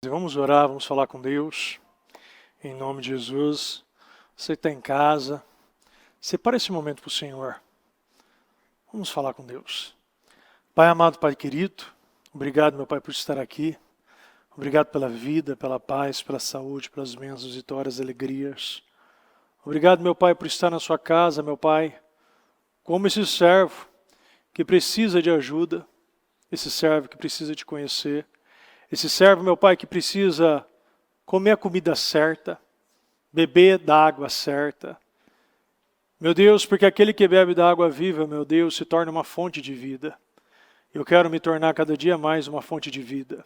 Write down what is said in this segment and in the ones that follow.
E vamos orar, vamos falar com Deus, em nome de Jesus. Você está em casa, separa esse momento para o Senhor. Vamos falar com Deus. Pai amado, Pai querido, obrigado, meu Pai, por estar aqui. Obrigado pela vida, pela paz, pela saúde, pelas bênçãos, vitórias, alegrias. Obrigado, meu Pai, por estar na sua casa, meu Pai, como esse servo que precisa de ajuda, esse servo que precisa te conhecer, esse servo, meu Pai, que precisa comer a comida certa, beber da água certa. Meu Deus, porque aquele que bebe da água viva, meu Deus, se torna uma fonte de vida. Eu quero me tornar cada dia mais uma fonte de vida.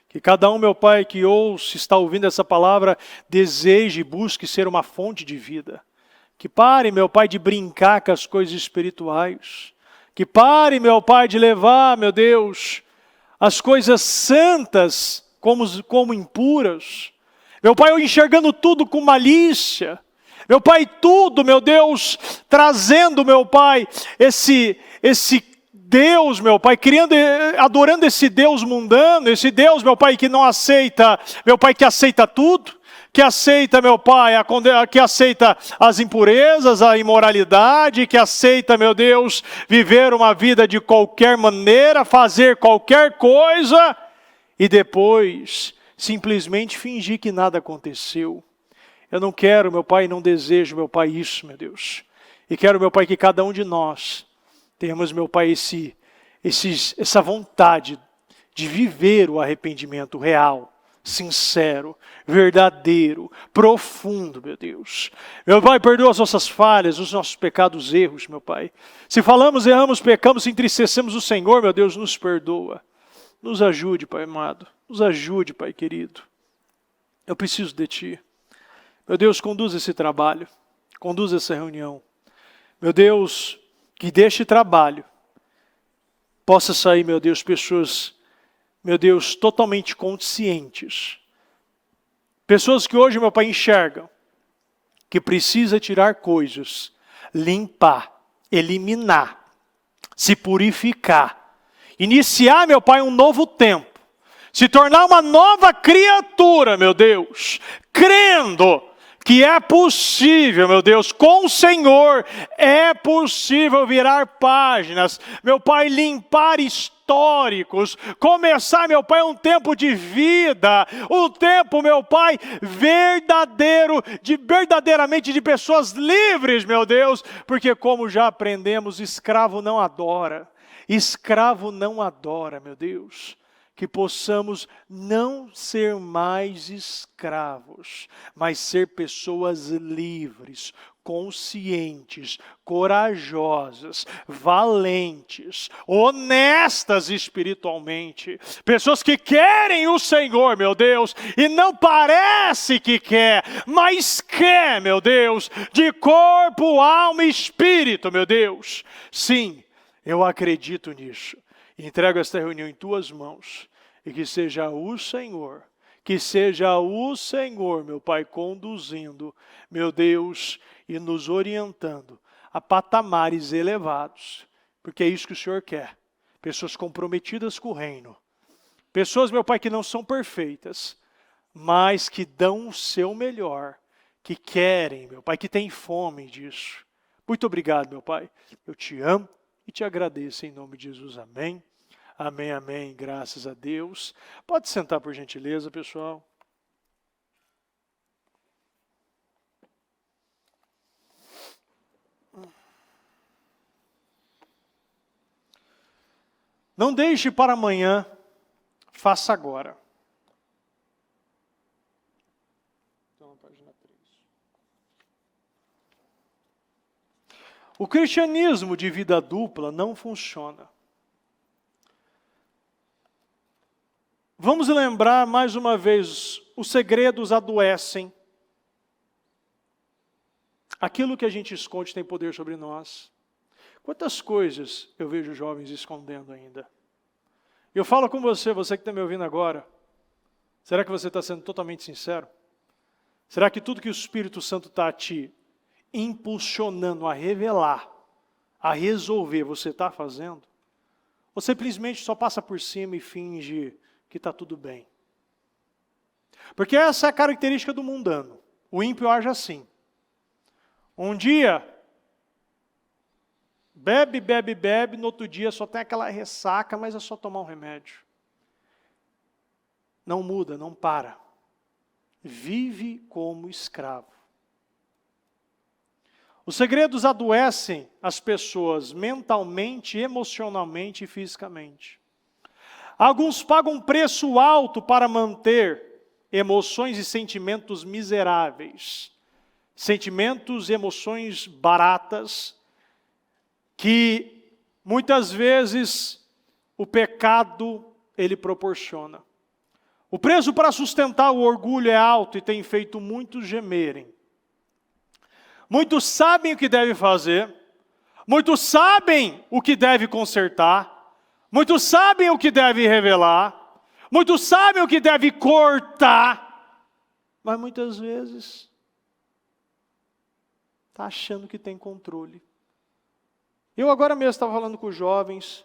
Que cada um, meu Pai, que ouça, está ouvindo essa palavra, deseje e busque ser uma fonte de vida. Que pare, meu Pai, de brincar com as coisas espirituais. Que pare, meu Pai, de levar, meu Deus, as coisas santas como impuras. Meu Pai, eu enxergando tudo com malícia. Meu Pai, tudo, meu Deus, trazendo, meu Pai, esse Deus, meu Pai, adorando esse Deus mundano, esse Deus, meu Pai, que não aceita, meu Pai, que aceita tudo, que aceita, meu Pai, que aceita as impurezas, a imoralidade, que aceita, meu Deus, viver uma vida de qualquer maneira, fazer qualquer coisa e depois simplesmente fingir que nada aconteceu. Eu não quero, meu Pai, não desejo, meu Pai, isso, meu Deus. E quero, meu Pai, que cada um de nós tenhamos, meu Pai, essa vontade de viver o arrependimento real, sincero, verdadeiro, profundo, meu Deus. Meu Pai, perdoa as nossas falhas, os nossos pecados, erros, meu Pai. Se falamos, erramos, pecamos, entristecemos o Senhor, meu Deus, nos perdoa. Nos ajude, Pai amado. Nos ajude, Pai querido. Eu preciso de Ti. Meu Deus, conduz esse trabalho. Conduz essa reunião. Meu Deus, que deste trabalho possa sair, meu Deus, pessoas, meu Deus, totalmente conscientes. Pessoas que hoje, meu Pai, enxergam que precisa tirar coisas, limpar, eliminar, se purificar, iniciar, meu Pai, um novo tempo, se tornar uma nova criatura, meu Deus, crendo que é possível, meu Deus, com o Senhor, é possível virar páginas, meu Pai, limpar históricos, começar, meu Pai, um tempo de vida, um tempo, meu Pai, verdadeiramente de pessoas livres, meu Deus, porque como já aprendemos, escravo não adora, meu Deus. Que possamos não ser mais escravos, mas ser pessoas livres, conscientes, corajosas, valentes, honestas espiritualmente. Pessoas que querem o Senhor, meu Deus, e não parece que quer, mas quer, meu Deus, de corpo, alma e espírito, meu Deus. Sim, eu acredito nisso. Entrego esta reunião em Tuas mãos e que seja o Senhor, meu Pai, conduzindo, meu Deus, e nos orientando a patamares elevados, porque é isso que o Senhor quer. Pessoas comprometidas com o reino, pessoas, meu Pai, que não são perfeitas, mas que dão o seu melhor, que querem, meu Pai, que têm fome disso. Muito obrigado, meu Pai, eu te amo e te agradeço em nome de Jesus. Amém. Amém, amém. Graças a Deus. Pode sentar, por gentileza, pessoal. Não deixe para amanhã, faça agora. Então, página 3. O cristianismo de vida dupla não funciona. Vamos lembrar mais uma vez, os segredos adoecem. Aquilo que a gente esconde tem poder sobre nós. Quantas coisas eu vejo jovens escondendo ainda? Eu falo com você que está me ouvindo agora, será que você está sendo totalmente sincero? Será que tudo que o Espírito Santo está te impulsionando a revelar, a resolver, você está fazendo? Ou simplesmente só passa por cima e finge que está tudo bem? Porque essa é a característica do mundano. O ímpio age assim. Um dia, bebe, no outro dia só tem aquela ressaca, mas é só tomar um remédio. Não muda, não para. Vive como escravo. Os segredos adoecem as pessoas mentalmente, emocionalmente e fisicamente. Alguns pagam um preço alto para manter emoções e sentimentos miseráveis. Sentimentos e emoções baratas, que muitas vezes o pecado ele proporciona. O preço para sustentar o orgulho é alto e tem feito muitos gemerem. Muitos sabem o que devem fazer, muitos sabem o que devem consertar, muitos sabem o que devem revelar, muitos sabem o que devem cortar, mas muitas vezes está achando que tem controle. Eu agora mesmo estava falando com os jovens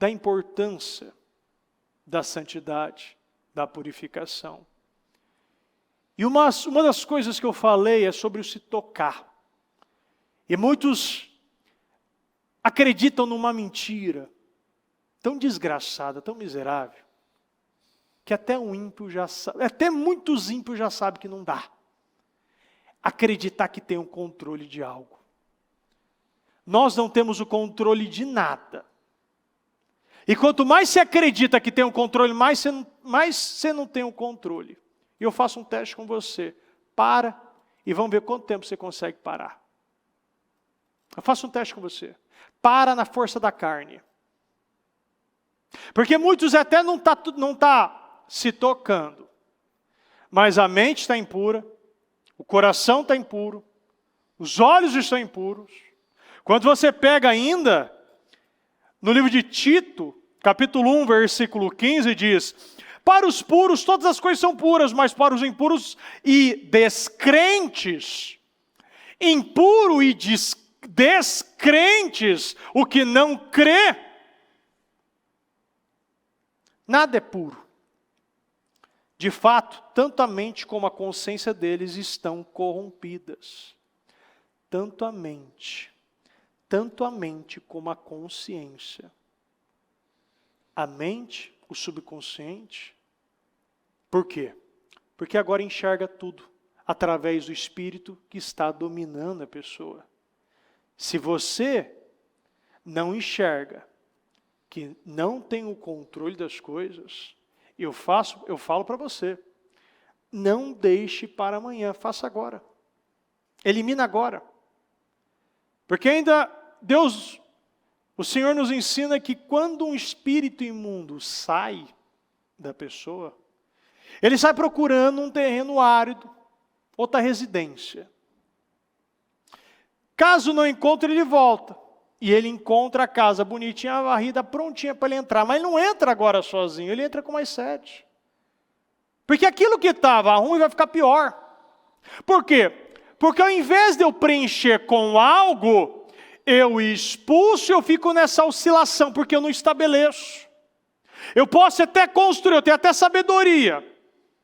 da importância da santidade, da purificação. E uma das coisas que eu falei é sobre o se tocar. E muitos acreditam numa mentira tão desgraçada, tão miserável, que até um ímpio já sabe, até muitos ímpios já sabem que não dá. Acreditar que tem um controle de algo. Nós não temos o controle de nada. E quanto mais você acredita que tem um controle, mais você não tem o controle. E eu faço um teste com você. Para e vamos ver quanto tempo você consegue parar. Eu faço um teste com você. Para na força da carne. Porque muitos até não tá se tocando. Mas a mente está impura, o coração está impuro, os olhos estão impuros. Quando você pega ainda, no livro de Tito, capítulo 1, versículo 15, diz: para os puros todas as coisas são puras, mas para os impuros e descrentes, impuro e descrentes, o que não crê, nada é puro. De fato, tanto a mente como a consciência deles estão corrompidas. Tanto a mente como a consciência. A mente, o subconsciente. Por quê? Porque agora enxerga tudo através do espírito que está dominando a pessoa. Se você não enxerga que não tem o controle das coisas, eu falo para você, não deixe para amanhã, faça agora. Elimina agora. Porque ainda Deus, o Senhor nos ensina que quando um espírito imundo sai da pessoa, ele sai procurando um terreno árido, outra residência. Caso não encontre, ele volta. E ele encontra a casa bonitinha, varrida, prontinha para ele entrar. Mas ele não entra agora sozinho, ele entra com mais 7. Porque aquilo que estava ruim vai ficar pior. Por quê? Porque ao invés de eu preencher com algo, eu expulso e eu fico nessa oscilação, porque eu não estabeleço. Eu posso até construir, eu tenho até sabedoria.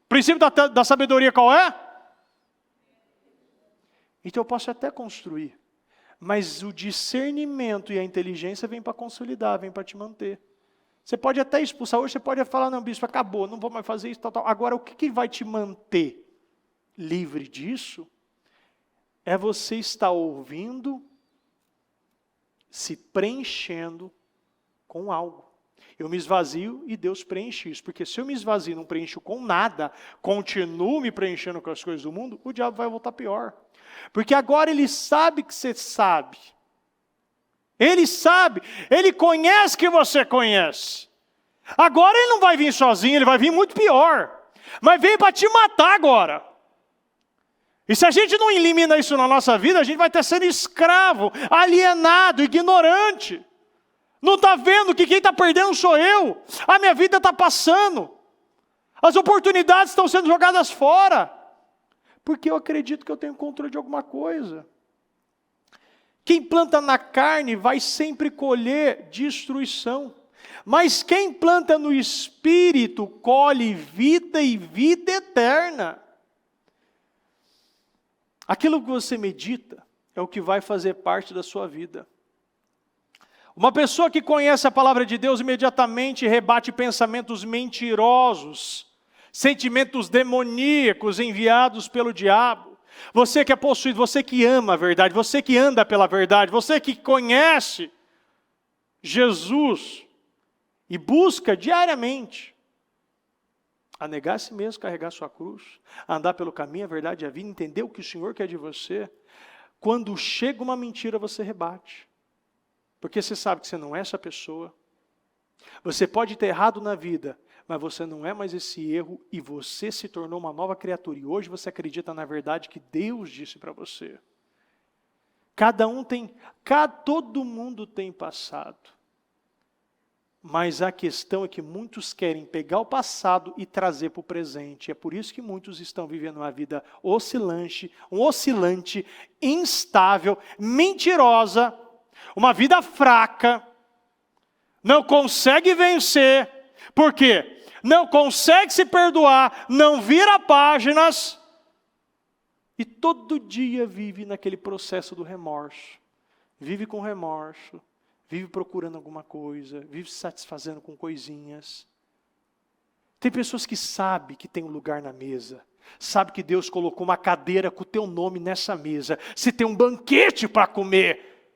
O princípio da sabedoria qual é? Então eu posso até construir. Mas o discernimento e a inteligência vem para consolidar, vem para te manter. Você pode até expulsar hoje, você pode falar, não, bispo, acabou, não vou mais fazer isso, tal. Agora, o que vai te manter livre disso é você estar ouvindo, se preenchendo com algo. Eu me esvazio e Deus preenche isso. Porque se eu me esvazio e não preencho com nada, continuo me preenchendo com as coisas do mundo, o diabo vai voltar pior. Porque agora ele sabe que você sabe. Ele sabe, ele conhece que você conhece. Agora ele não vai vir sozinho, ele vai vir muito pior. Mas vem para te matar agora. E se a gente não elimina isso na nossa vida, a gente vai estar sendo escravo, alienado, ignorante. Não está vendo que quem está perdendo sou eu. A minha vida está passando. As oportunidades estão sendo jogadas fora. Porque eu acredito que eu tenho controle de alguma coisa. Quem planta na carne vai sempre colher destruição. Mas quem planta no Espírito, colhe vida e vida eterna. Aquilo que você medita é o que vai fazer parte da sua vida. Uma pessoa que conhece a palavra de Deus imediatamente rebate pensamentos mentirosos, sentimentos demoníacos enviados pelo diabo. Você que é possuído, você que ama a verdade, você que anda pela verdade, você que conhece Jesus e busca diariamente a negar a si mesmo, carregar sua cruz, a andar pelo caminho, a verdade e a vida, entender o que o Senhor quer de você. Quando chega uma mentira, você rebate. Porque você sabe que você não é essa pessoa. Você pode ter errado na vida, mas você não é mais esse erro e você se tornou uma nova criatura. E hoje você acredita na verdade que Deus disse para você. Todo mundo tem passado. Mas a questão é que muitos querem pegar o passado e trazer para o presente. É por isso que muitos estão vivendo uma vida oscilante, instável, mentirosa, uma vida fraca, não consegue vencer. Por quê? Não consegue se perdoar, não vira páginas e todo dia vive naquele processo do remorso. Vive com remorso. Vive procurando alguma coisa, vive se satisfazendo com coisinhas. Tem pessoas que sabem que tem um lugar na mesa, sabe que Deus colocou uma cadeira com o teu nome nessa mesa, se tem um banquete para comer,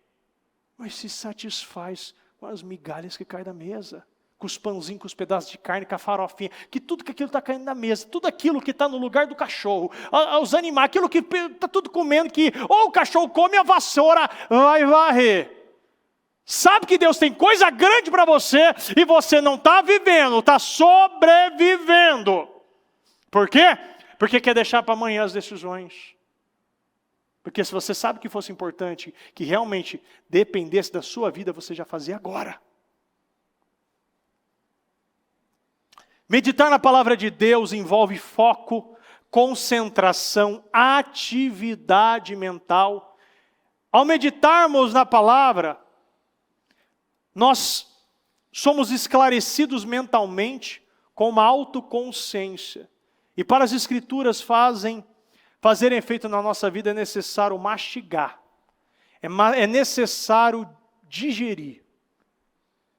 mas se satisfaz com as migalhas que caem da mesa, com os pãozinhos, com os pedaços de carne, com a farofinha, que tudo que aquilo está caindo na mesa, tudo aquilo que está no lugar do cachorro, os animais, aquilo que está tudo comendo, que ou o cachorro come a vassoura vai varrer. Sabe que Deus tem coisa grande para você e você não está vivendo, está sobrevivendo. Por quê? Porque quer deixar para amanhã as decisões. Porque se você sabe que fosse importante, que realmente dependesse da sua vida, você já fazia agora. Meditar na palavra de Deus envolve foco, concentração, atividade mental. Ao meditarmos na palavra, nós somos esclarecidos mentalmente com uma autoconsciência. E para as Escrituras fazerem efeito na nossa vida é necessário mastigar. É necessário digerir.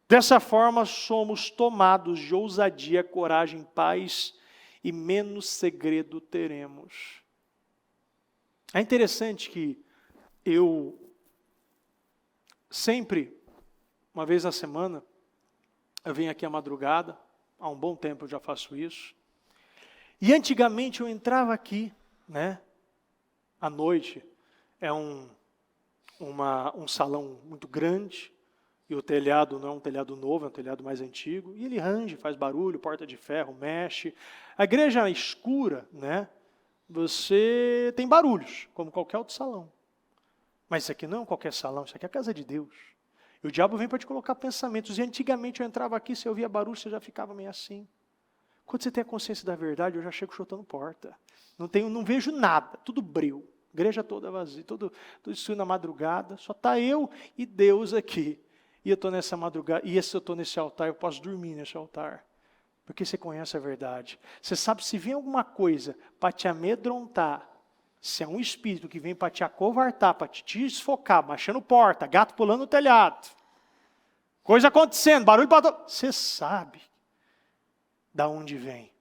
Dessa forma somos tomados de ousadia, coragem, paz e menos segredo teremos. É interessante que eu sempre, uma vez na semana, eu venho aqui à madrugada, há um bom tempo eu já faço isso. E antigamente eu entrava aqui, à noite, é um salão muito grande, e o telhado não é um telhado novo, é um telhado mais antigo, e ele range, faz barulho, porta de ferro, mexe. A igreja escura, você tem barulhos, como qualquer outro salão. Mas isso aqui não é qualquer salão, isso aqui é a casa de Deus. E o diabo vem para te colocar pensamentos. E antigamente eu entrava aqui, se eu ouvia barulho, você já ficava meio assim. Quando você tem a consciência da verdade, eu já chego chutando porta. Não vejo nada, tudo breu. Igreja toda vazia, tudo isso na madrugada. Só está eu e Deus aqui. E eu estou nessa madrugada, e se eu estou nesse altar, eu posso dormir nesse altar. Porque você conhece a verdade. Você sabe se vem alguma coisa para te amedrontar, se é um espírito que vem para te acovartar, para te desfocar, baixando porta, gato pulando no telhado, coisa acontecendo, barulho para todo... Você sabe da onde vem.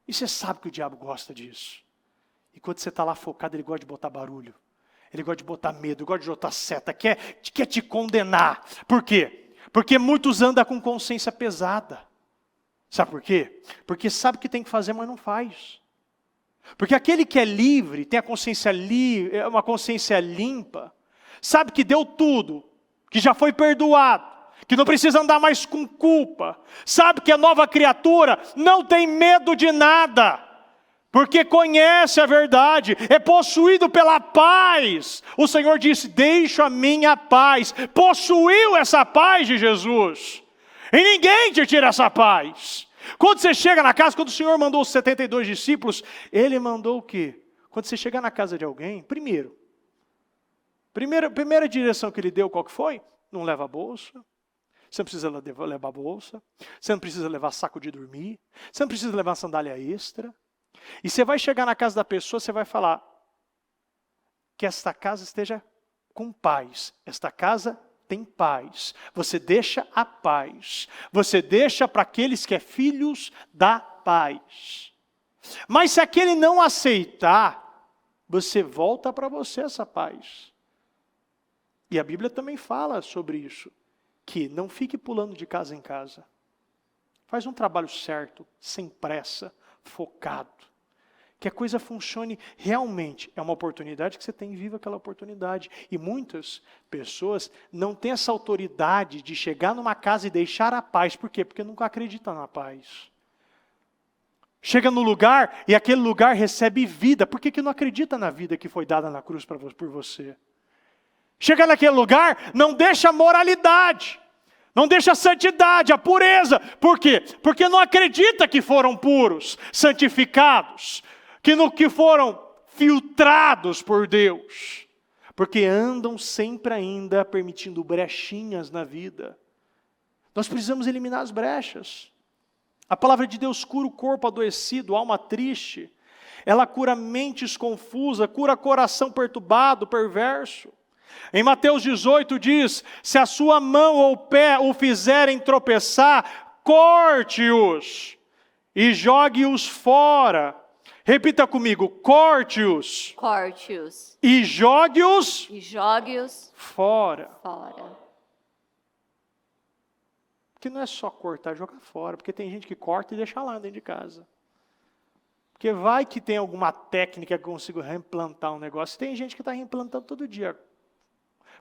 E você sabe que o diabo gosta disso. E quando você está lá focado, ele gosta de botar barulho. Ele gosta de botar medo, gosta de botar seta, quer te condenar. Por quê? Porque muitos andam com consciência pesada. Sabe por quê? Porque sabe que tem que fazer, mas não faz. Porque aquele que é livre, tem a consciência uma consciência limpa, sabe que deu tudo, que já foi perdoado, que não precisa andar mais com culpa, sabe que a nova criatura não tem medo de nada, porque conhece a verdade, é possuído pela paz. O Senhor disse, deixo a minha paz, possuiu essa paz de Jesus, e ninguém te tira essa paz. Quando você chega na casa, quando o Senhor mandou os 72 discípulos, Ele mandou o quê? Quando você chegar na casa de alguém, primeira direção que Ele deu, qual que foi? Não leva a bolsa. Você não precisa levar bolsa. Você não precisa levar saco de dormir. Você não precisa levar sandália extra. E você vai chegar na casa da pessoa, você vai falar que esta casa esteja com paz. Esta casa tem paz. Você deixa a paz. Você deixa para aqueles que é filhos da paz. Mas se aquele não aceitar, você volta para você essa paz. E a Bíblia também fala sobre isso. Que não fique pulando de casa em casa. Faz um trabalho certo, sem pressa, focado. Que a coisa funcione realmente. É uma oportunidade que você tem, viva aquela oportunidade. E muitas pessoas não têm essa autoridade de chegar numa casa e deixar a paz. Por quê? Porque nunca acreditam na paz. Chega no lugar e aquele lugar recebe vida. Por que não acredita na vida que foi dada na cruz por você? Chega naquele lugar, não deixa a moralidade. Não deixa a santidade, a pureza. Por quê? Porque não acredita que foram puros, santificados. Que foram filtrados por Deus. Porque andam sempre ainda permitindo brechinhas na vida. Nós precisamos eliminar as brechas. A palavra de Deus cura o corpo adoecido, alma triste. Ela cura mentes confusas, cura coração perturbado, perverso. Em Mateus 18 diz, se a sua mão ou pé o fizerem tropeçar, corte-os e jogue-os fora. Repita comigo, corte-os. Corte-os. E jogue-os. E jogue-os fora. fora. Porque não é só cortar, jogar fora. Porque tem gente que corta e deixa lá dentro de casa. Porque vai que tem alguma técnica que eu consigo reimplantar um negócio. Tem gente que está reimplantando todo dia.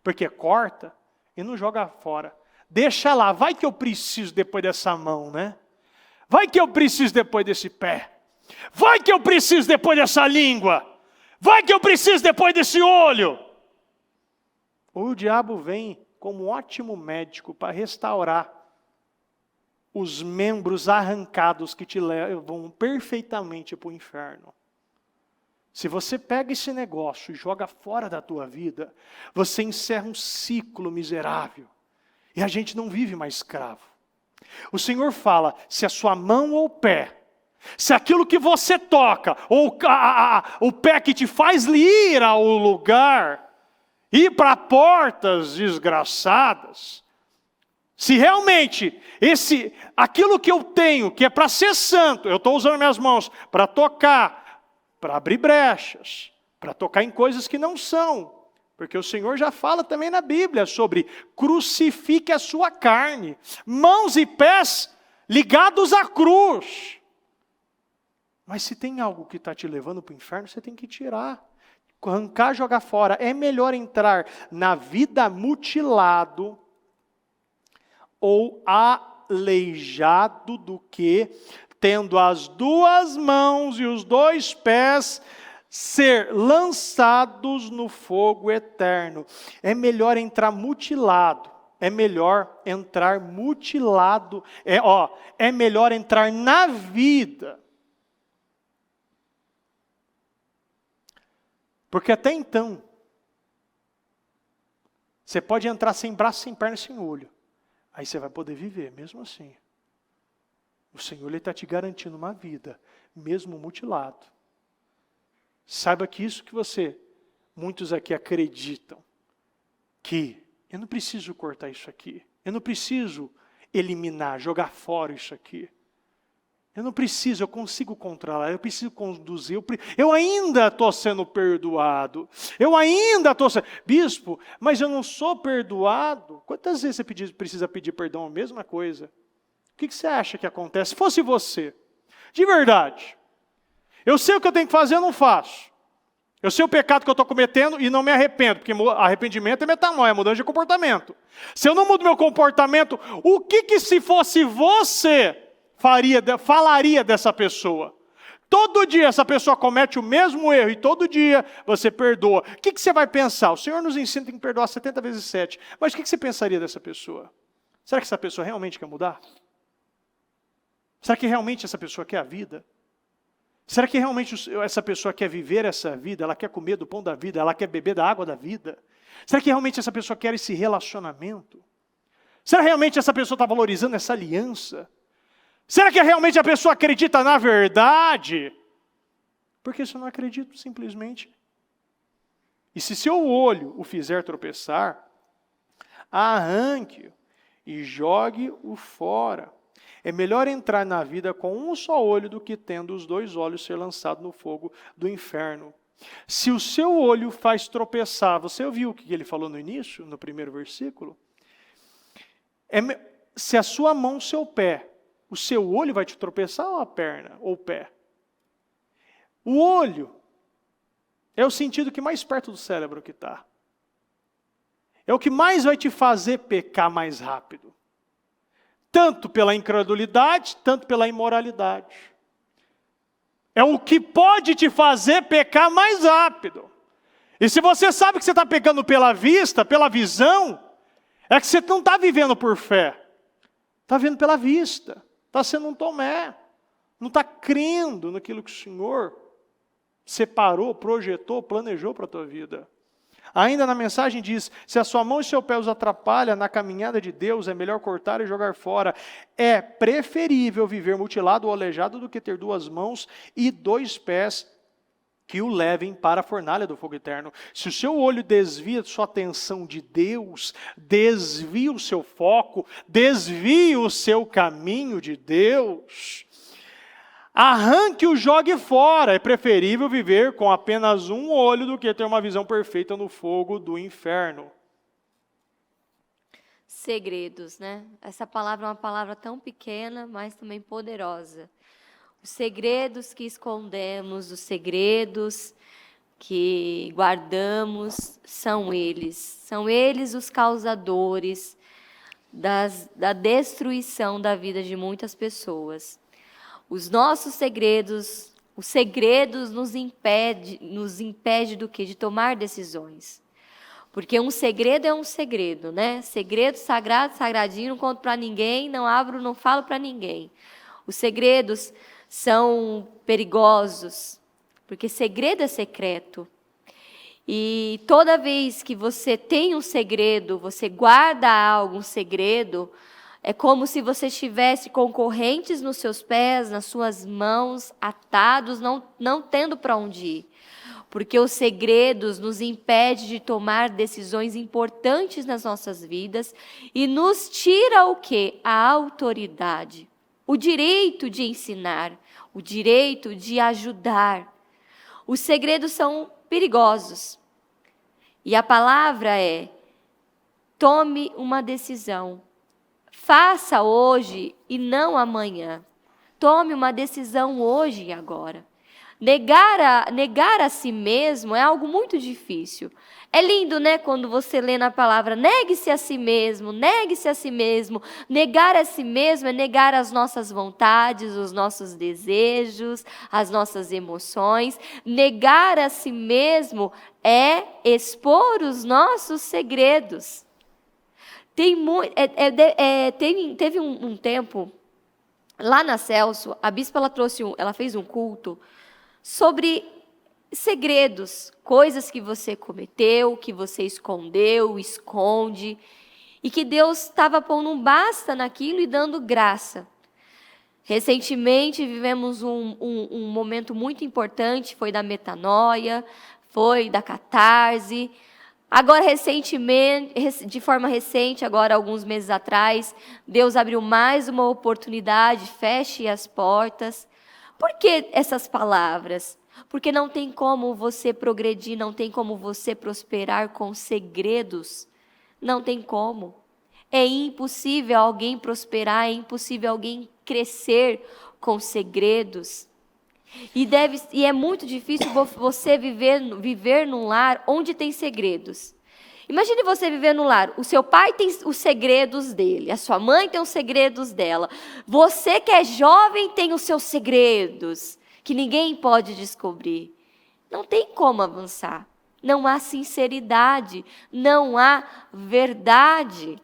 Porque corta e não joga fora. Deixa lá, vai que eu preciso depois dessa mão, né? Vai que eu preciso depois desse pé. Vai que eu preciso depois dessa língua. Vai que eu preciso depois desse olho. O diabo vem como um ótimo médico para restaurar os membros arrancados que te levam perfeitamente para o inferno. Se você pega esse negócio e joga fora da tua vida, você encerra um ciclo miserável. E a gente não vive mais escravo. O Senhor fala, se a sua mão ou pé, se aquilo que você toca, ou o pé que te faz ir ao lugar, ir para portas desgraçadas, se realmente aquilo que eu tenho, que é para ser santo, eu estou usando minhas mãos para tocar, para abrir brechas, para tocar em coisas que não são. Porque o Senhor já fala também na Bíblia sobre crucifique a sua carne, mãos e pés ligados à cruz. Mas se tem algo que está te levando para o inferno, você tem que tirar, arrancar, jogar fora. É melhor entrar na vida mutilado ou aleijado do que tendo as duas mãos e os dois pés ser lançados no fogo eterno. É melhor entrar mutilado. É melhor entrar mutilado. É melhor entrar na vida. Porque até então, você pode entrar sem braço, sem perna, sem olho. Aí você vai poder viver, mesmo assim. O Senhor está te garantindo uma vida, mesmo mutilado. Saiba que isso que muitos aqui acreditam, que eu não preciso cortar isso aqui, eu não preciso eliminar, jogar fora isso aqui. Eu não preciso, eu consigo controlar, eu preciso conduzir, eu ainda estou sendo perdoado, eu ainda estou sendo... Bispo, mas eu não sou perdoado? Quantas vezes você precisa pedir perdão? A mesma coisa. O que você acha que acontece? Se fosse você, de verdade, eu sei o que eu tenho que fazer, eu não faço. Eu sei o pecado que eu estou cometendo e não me arrependo, porque arrependimento é metanoia, é mudança de comportamento. Se eu não mudo meu comportamento, o que se fosse você... falaria dessa pessoa? Todo dia essa pessoa comete o mesmo erro e todo dia você perdoa. O que você vai pensar? O Senhor nos ensina que tem que perdoar 70 vezes 7. Mas o que você pensaria dessa pessoa? Será que essa pessoa realmente quer mudar? Será que realmente essa pessoa quer a vida? Será que realmente essa pessoa quer viver essa vida? Ela quer comer do pão da vida? Ela quer beber da água da vida? Será que realmente essa pessoa quer esse relacionamento? Será que realmente essa pessoa está valorizando essa aliança? Será que realmente a pessoa acredita na verdade? Porque se eu não acredito, simplesmente. E se seu olho o fizer tropeçar, arranque-o e jogue-o fora. É melhor entrar na vida com um só olho do que tendo os dois olhos ser lançado no fogo do inferno. Se o seu olho faz tropeçar, você ouviu o que ele falou no início, no primeiro versículo? Se a sua mão, o seu pé, o seu olho vai te tropeçar ou a perna, ou o pé? O olho é o sentido que mais perto do cérebro que está. É o que mais vai te fazer pecar mais rápido. Tanto pela incredulidade, tanto pela imoralidade. É o que pode te fazer pecar mais rápido. E se você sabe que você está pecando pela vista, pela visão, é que você não está vivendo por fé. Está vivendo pela vista. Está sendo um Tomé. Não está crendo naquilo que o Senhor separou, projetou, planejou para a tua vida. Ainda na mensagem diz, se a sua mão e seu pé os atrapalham na caminhada de Deus, é melhor cortar e jogar fora. É preferível viver mutilado ou aleijado do que ter duas mãos e dois pés que o levem para a fornalha do fogo eterno. Se o seu olho desvia sua atenção de Deus, desvia o seu foco, desvia o seu caminho de Deus, arranque-o, jogue fora. É preferível viver com apenas um olho do que ter uma visão perfeita no fogo do inferno. Segredos, né? Essa palavra é uma palavra tão pequena, mas também poderosa. Os segredos que escondemos, os segredos que guardamos, são eles os causadores da destruição da vida de muitas pessoas. Os nossos segredos, os segredos nos impede do quê? De tomar decisões. Porque um segredo é um segredo, né? Segredo sagrado, sagradinho, não conto para ninguém, não abro, não falo para ninguém. Os segredos são perigosos, porque segredo é secreto. E toda vez que você tem um segredo, você guarda algo, um segredo, é como se você estivesse com correntes nos seus pés, nas suas mãos, atados, não tendo para onde ir. Porque os segredos nos impedem de tomar decisões importantes nas nossas vidas e nos tira o quê? A autoridade, o direito de ensinar, o direito de ajudar. Os segredos são perigosos. E a palavra é: tome uma decisão. Faça hoje e não amanhã. Tome uma decisão hoje e agora. Negar a si mesmo é algo muito difícil. É lindo, né, quando você lê na palavra, negue-se a si mesmo, negue-se a si mesmo. Negar a si mesmo é negar as nossas vontades, os nossos desejos, as nossas emoções. Negar a si mesmo é expor os nossos segredos. Teve um tempo, lá na Celso, a bispa ela fez um culto sobre segredos, coisas que você cometeu, que você escondeu, esconde, e que Deus estava pondo um basta naquilo e dando graça. Recentemente vivemos um momento muito importante, foi da metanoia, foi da catarse. Agora, recentemente, de forma recente, agora alguns meses atrás, Deus abriu mais uma oportunidade, feche as portas. Por que essas palavras? Porque não tem como você progredir, não tem como você prosperar com segredos. Não tem como. É impossível alguém prosperar, é impossível alguém crescer com segredos. E é muito difícil você viver num lar onde tem segredos. Imagine você viver num lar, o seu pai tem os segredos dele, a sua mãe tem os segredos dela. Você que é jovem tem os seus segredos, que ninguém pode descobrir. Não tem como avançar. Não há sinceridade, não há verdade.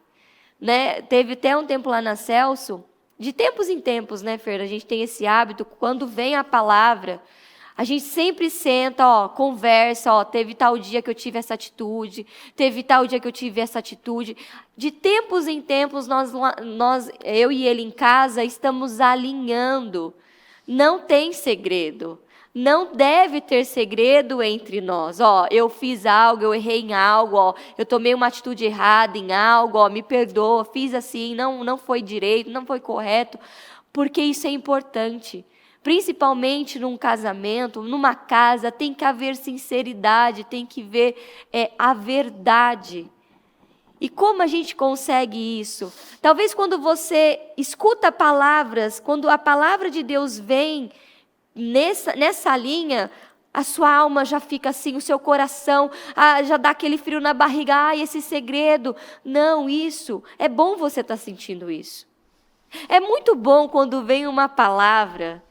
Né? Teve até um tempo lá na Celso, de tempos em tempos, né, Fer? A gente tem esse hábito, quando vem a palavra, A gente sempre senta, ó, conversa, ó, teve tal dia que eu tive essa atitude, teve tal dia que eu tive essa atitude. De tempos em tempos, eu e ele em casa, estamos alinhando. Não tem segredo. Não deve ter segredo entre nós. Ó, eu fiz algo, eu errei em algo, ó, eu tomei uma atitude errada em algo, ó, me perdoa, fiz assim, não foi direito, não foi correto, porque isso é importante. Principalmente num casamento, numa casa, tem que haver sinceridade, tem que ver a verdade. E como a gente consegue isso? Talvez quando você escuta palavras, quando a palavra de Deus vem nessa linha, a sua alma já fica assim, o seu coração já dá aquele frio na barriga, esse segredo. Não, isso, é bom você estar sentindo isso. É muito bom quando vem uma palavra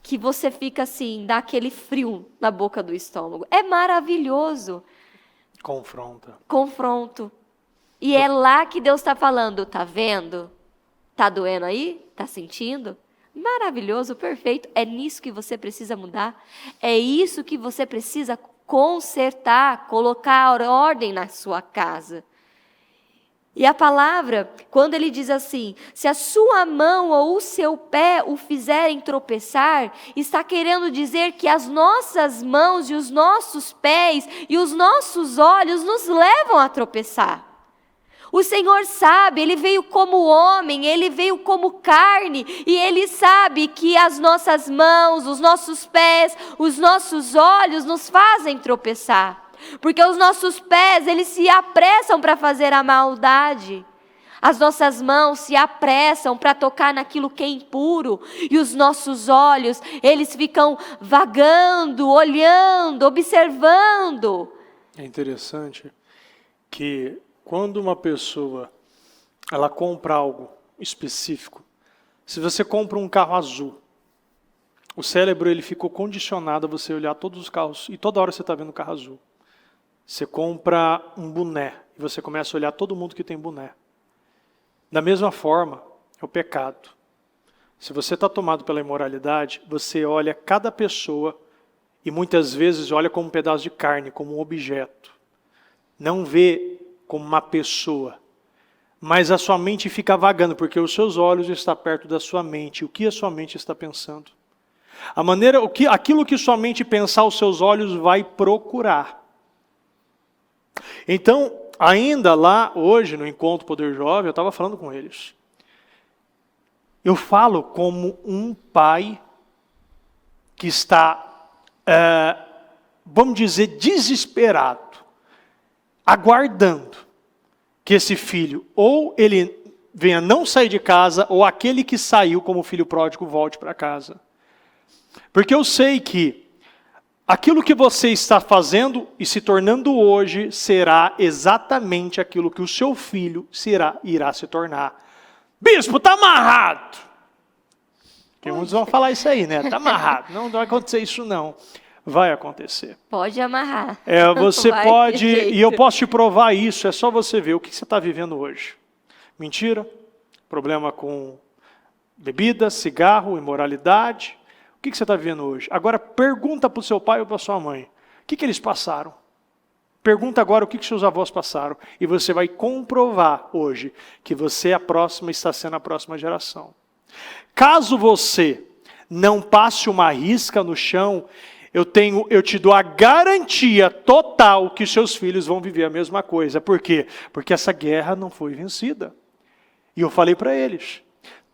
que você fica assim, dá aquele frio na boca do estômago. É maravilhoso. Confronto. E é lá que Deus está falando, tá vendo? Tá doendo aí? Tá sentindo? Maravilhoso, perfeito. É nisso que você precisa mudar. É isso que você precisa consertar, colocar ordem na sua casa. E a palavra, quando ele diz assim, se a sua mão ou o seu pé o fizerem tropeçar, está querendo dizer que as nossas mãos e os nossos pés e os nossos olhos nos levam a tropeçar. O Senhor sabe, Ele veio como homem, Ele veio como carne, e Ele sabe que as nossas mãos, os nossos pés, os nossos olhos nos fazem tropeçar. Porque os nossos pés, eles se apressam para fazer a maldade. As nossas mãos se apressam para tocar naquilo que é impuro. E os nossos olhos, eles ficam vagando, olhando, observando. É interessante que quando uma pessoa ela compra algo específico, se você compra um carro azul, o cérebro ele ficou condicionado a você olhar todos os carros e toda hora você está vendo o carro azul. Você compra um boné e você começa a olhar todo mundo que tem boné. Da mesma forma, é o pecado. Se você está tomado pela imoralidade, você olha cada pessoa e muitas vezes olha como um pedaço de carne, como um objeto. Não vê como uma pessoa. Mas a sua mente fica vagando, porque os seus olhos estão perto da sua mente. O que a sua mente está pensando? Aquilo que sua mente pensar, os seus olhos vai procurar. Então, ainda lá, hoje, no Encontro Poder Jovem, eu estava falando com eles. Eu falo como um pai que está, vamos dizer, desesperado, aguardando que esse filho, ou ele venha não sair de casa, ou aquele que saiu como filho pródigo volte para casa. Porque eu sei que aquilo que você está fazendo e se tornando hoje será exatamente aquilo que o seu filho irá se tornar. Bispo, está amarrado. Porque muitos vão falar isso aí, né? Está amarrado. Não vai acontecer isso não. Vai acontecer. Pode amarrar. Você pode, e eu posso te provar isso, é só você ver o que você está vivendo hoje. Mentira, problema com bebida, cigarro, imoralidade. O que você está vivendo hoje? Agora pergunta para o seu pai ou para a sua mãe. O que eles passaram? Pergunta agora o que seus avós passaram. E você vai comprovar hoje que você está sendo a próxima geração. Caso você não passe uma risca no chão, eu te dou a garantia total que seus filhos vão viver a mesma coisa. Por quê? Porque essa guerra não foi vencida. E eu falei para eles,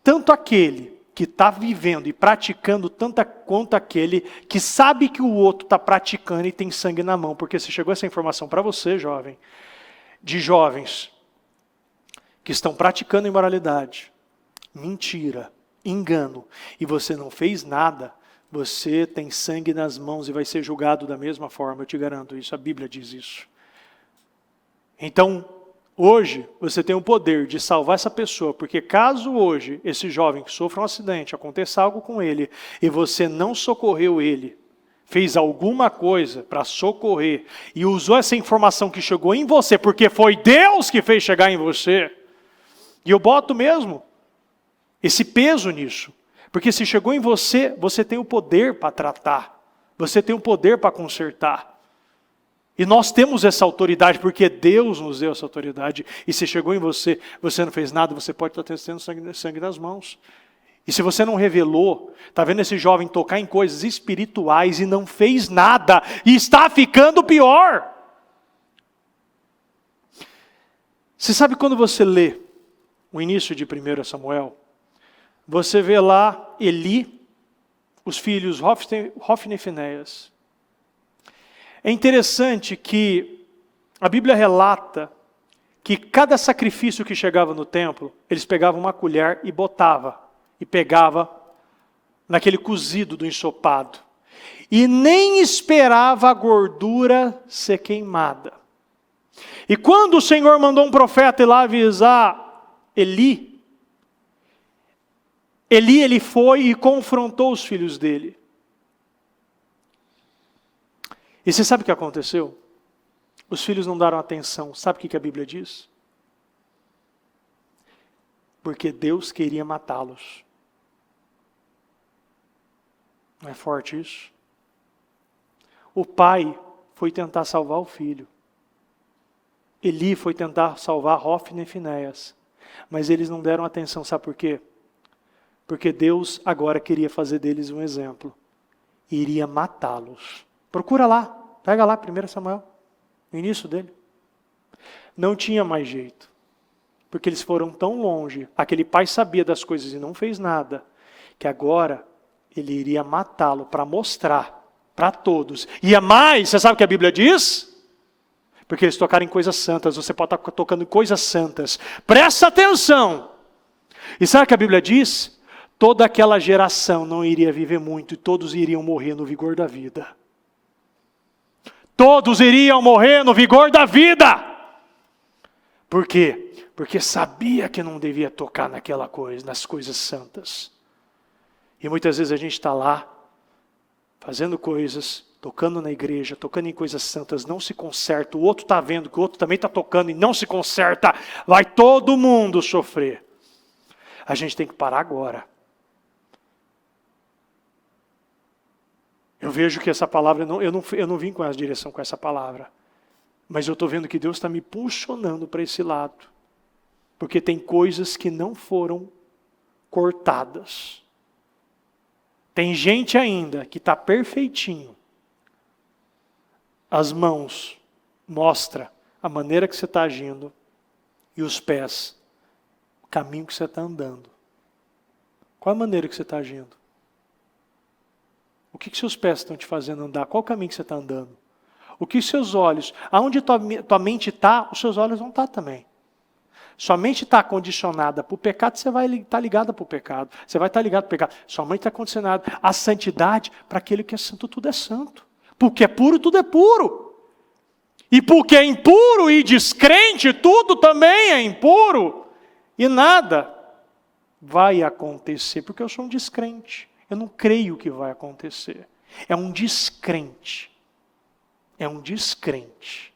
tanto aquele que está vivendo e praticando tanto quanto aquele que sabe que o outro está praticando e tem sangue na mão. Porque se chegou essa informação para você, jovem, de jovens que estão praticando imoralidade, mentira, engano, e você não fez nada, você tem sangue nas mãos e vai ser julgado da mesma forma, eu te garanto isso, a Bíblia diz isso. Então, hoje, você tem o poder de salvar essa pessoa, porque caso hoje, esse jovem que sofra um acidente, aconteça algo com ele, e você não socorreu ele, fez alguma coisa para socorrer, e usou essa informação que chegou em você, porque foi Deus que fez chegar em você, e eu boto mesmo esse peso nisso, porque se chegou em você, você tem o poder para tratar Você tem o poder para consertar. E nós temos essa autoridade, porque Deus nos deu essa autoridade. E se chegou em você, você não fez nada, você pode estar tendo sangue nas mãos. E se você não revelou, está vendo esse jovem tocar em coisas espirituais e não fez nada, e está ficando pior. Você sabe quando você lê o início de 1 Samuel, você vê lá Eli, os filhos Hofni e Finéias. É interessante que a Bíblia relata que cada sacrifício que chegava no templo, eles pegavam uma colher e botava, e pegava naquele cozido do ensopado. E nem esperava a gordura ser queimada. E quando o Senhor mandou um profeta ir lá avisar Eli, ele foi e confrontou os filhos dele. E você sabe o que aconteceu? Os filhos não deram atenção. Sabe o que a Bíblia diz? Porque Deus queria matá-los. Não é forte isso? O pai foi tentar salvar o filho. Eli foi tentar salvar Hofni e Finéias. Mas eles não deram atenção. Sabe por quê? Porque Deus agora queria fazer deles um exemplo. E iria matá-los. Procura lá, pega lá 1 Samuel, no início dele. Não tinha mais jeito, porque eles foram tão longe, aquele pai sabia das coisas e não fez nada, que agora ele iria matá-lo para mostrar para todos. E é mais, você sabe o que a Bíblia diz? Porque eles tocaram em coisas santas, você pode estar tocando em coisas santas. Presta atenção! E sabe o que a Bíblia diz? Toda aquela geração não iria viver muito e todos iriam morrer no vigor da vida. Todos iriam morrer no vigor da vida. Por quê? Porque sabia que não devia tocar naquela coisa, nas coisas santas. E muitas vezes a gente está lá, fazendo coisas, tocando na igreja, tocando em coisas santas, não se conserta. O outro está vendo que o outro também está tocando e não se conserta. Vai todo mundo sofrer. A gente tem que parar agora. Eu vejo que essa palavra, eu não vim com essa direção com essa palavra. Mas eu estou vendo que Deus está me impulsionando para esse lado. Porque tem coisas que não foram cortadas. Tem gente ainda que está perfeitinho. As mãos mostra a maneira que você está agindo. E os pés, o caminho que você está andando. Qual a maneira que você está agindo? O que seus pés estão te fazendo andar? Qual o caminho que você está andando? O que seus olhos? Aonde tua mente está, os seus olhos vão estar também. Sua mente está condicionada para o pecado, você vai estar ligada para o pecado. Você vai estar ligado para o pecado. Sua mente está condicionada à santidade, para aquele que é santo, tudo é santo. Porque é puro, tudo é puro. E porque é impuro e descrente, tudo também é impuro. E nada vai acontecer, porque eu sou um descrente. Eu não creio que vai acontecer. É um descrente. É um descrente.